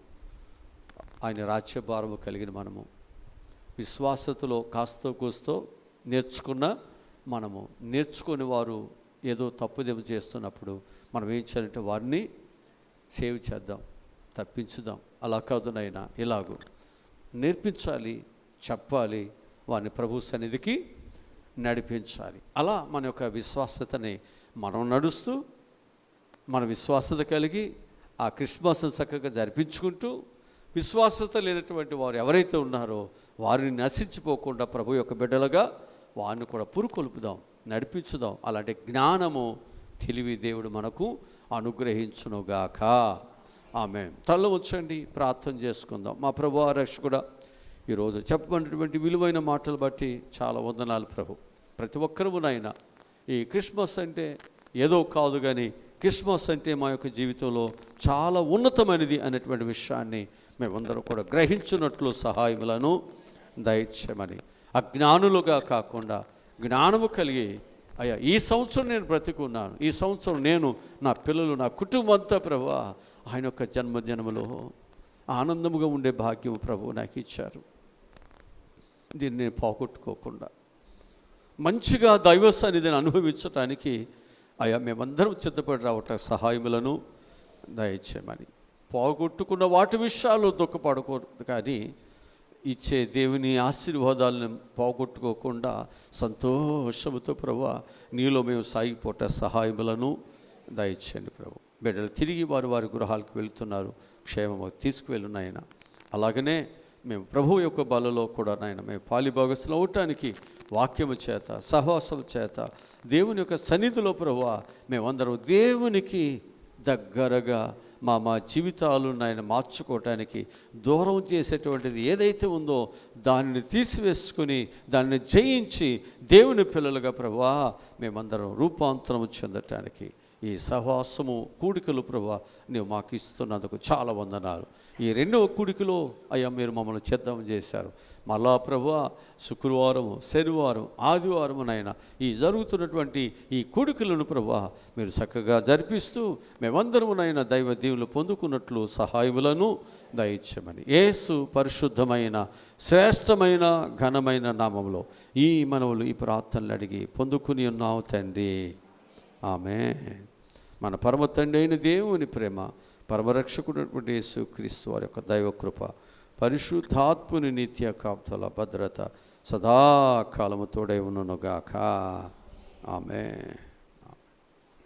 ఆయన రాజ్యభారము కలిగిన మనము, విశ్వాసతలో కాస్తో కూస్తో నేర్చుకున్న మనము, నేర్చుకొని వారు ఏదో తప్పుదేమో చేస్తున్నప్పుడు మనం ఏం చేయాలంటే వారిని సేవ్ చేద్దాం, తప్పించుదాం. అలా కాదు నాయనా, ఇలాగూ నేర్పించాలి, చెప్పాలి, వారిని ప్రభు సన్నిధికి నడిపించాలి. అలా మన యొక్క విశ్వాసతని మనం నడుస్తూ, మన విశ్వాసత కలిగి ఆ క్రిస్మస్ను చక్కగా జరిపించుకుంటూ, విశ్వాసత లేనటువంటి వారు ఎవరైతే ఉన్నారో వారిని నశించిపోకుండా ప్రభు యొక్క బిడ్డలుగా వారిని కూడా పురుకొల్పుదాం, నడిపించుదాం. అలాంటి జ్ఞానము, తెలివి దేవుడు మనకు అనుగ్రహించునుగాక. ఆమేన్. తల ఉంచండి, ప్రార్థన చేసుకుందాం. మా ప్రభు రక్షకుడా, ఈరోజు చెప్పబడినటువంటి విలువైన మాటలు బట్టి చాలా వందనాలు ప్రభు. ప్రతి ఒక్కరునైనా ఈ క్రిస్మస్ అంటే ఏదో కాదు, కానీ క్రిస్మస్ అంటే మా యొక్క జీవితంలో చాలా ఉన్నతమైనది అనేటువంటి విషయాన్ని మేమందరం కూడా గ్రహించినట్లు సహాయములను దయచేయమని, అజ్ఞానులుగా కాకుండా జ్ఞానము కలిగి, అయ్యా ఈ సంవత్సరం నేను బ్రతికున్నాను, ఈ సంవత్సరం నేను, నా పిల్లలు, నా కుటుంబం అంతా ప్రభు ఆయన యొక్క జన్మదినములో ఆనందముగా ఉండే భాగ్యం ప్రభు నాకు ఇచ్చారు. దీన్ని నేను పోగొట్టుకోకుండా మంచిగా దైవ సన్నిధిని అనుభవించటానికి అయ్యా మేమందరం సిద్ధపడి రావట సహాయములను దయచేయమని, పోగొట్టుకున్న వాటి విషయాలు దుఃఖపడకూడదు, కానీ ఇచ్చే దేవుని ఆశీర్వాదాలను పోగొట్టుకోకుండా సంతోషముతో ప్రభు నీలో మేము సాగిపోట సహాయములను దయచేయండి ప్రభు. బిడ్డలు తిరిగి వారి గృహాలకు వెళుతున్నారు, క్షేమము తీసుకువెళ్ళు నాయన. అలాగనే మేము ప్రభు యొక్క బలలో కూడా నాయన మేము పాలిభాగస్తులు అవటానికి వాక్యము చేత, సహవాసము చేత, దేవుని యొక్క సన్నిధిలో ప్రభు మేమందరం దేవునికి దగ్గరగా మా జీవితాలు నాయన మార్చుకోవటానికి దూరం చేసేటువంటిది ఏదైతే ఉందో దానిని తీసివేసుకుని, దానిని జయించి దేవుని పిల్లలుగా ప్రభువా మేమందరం రూపాంతరం చెందటానికి ఈ సహవాసము కూడికలు ప్రభువా నీవు మాకు ఇస్తున్నందుకు చాలా వందనాలు. ఈ రెండవ కూడికలో అయ్యా మీరు మమ్మల్ని సిద్ధం చేశారు. మళ్ళా ప్రభువా శుక్రవారం, శనివారం, ఆదివారమునైనా ఈ జరుగుతున్నటువంటి ఈ కూడికలను ప్రభువా మీరు చక్కగా జరిపిస్తూ మేమందరమునైనా దైవ దీవులు పొందుకున్నట్లు సహాయములను దయచేయమని యేసు పరిశుద్ధమైన శ్రేష్టమైన ఘనమైన నామములో ఈ మనవులు ఈ ప్రార్థనలు అడిగి పొందుకుని ఉన్నాము తండ్రి. ఆమేన్. మన పరమ తండ్రి అయిన దేవుని ప్రేమ, పరమరక్షకుడైనటువంటి యేసు క్రీస్తు వారి యొక్క దైవకృప, పరిశుద్ధాత్ముని నిత్య కాపుదల భద్రత సదాకాలము తోడై ఉండునుగాక. ఆమేన్.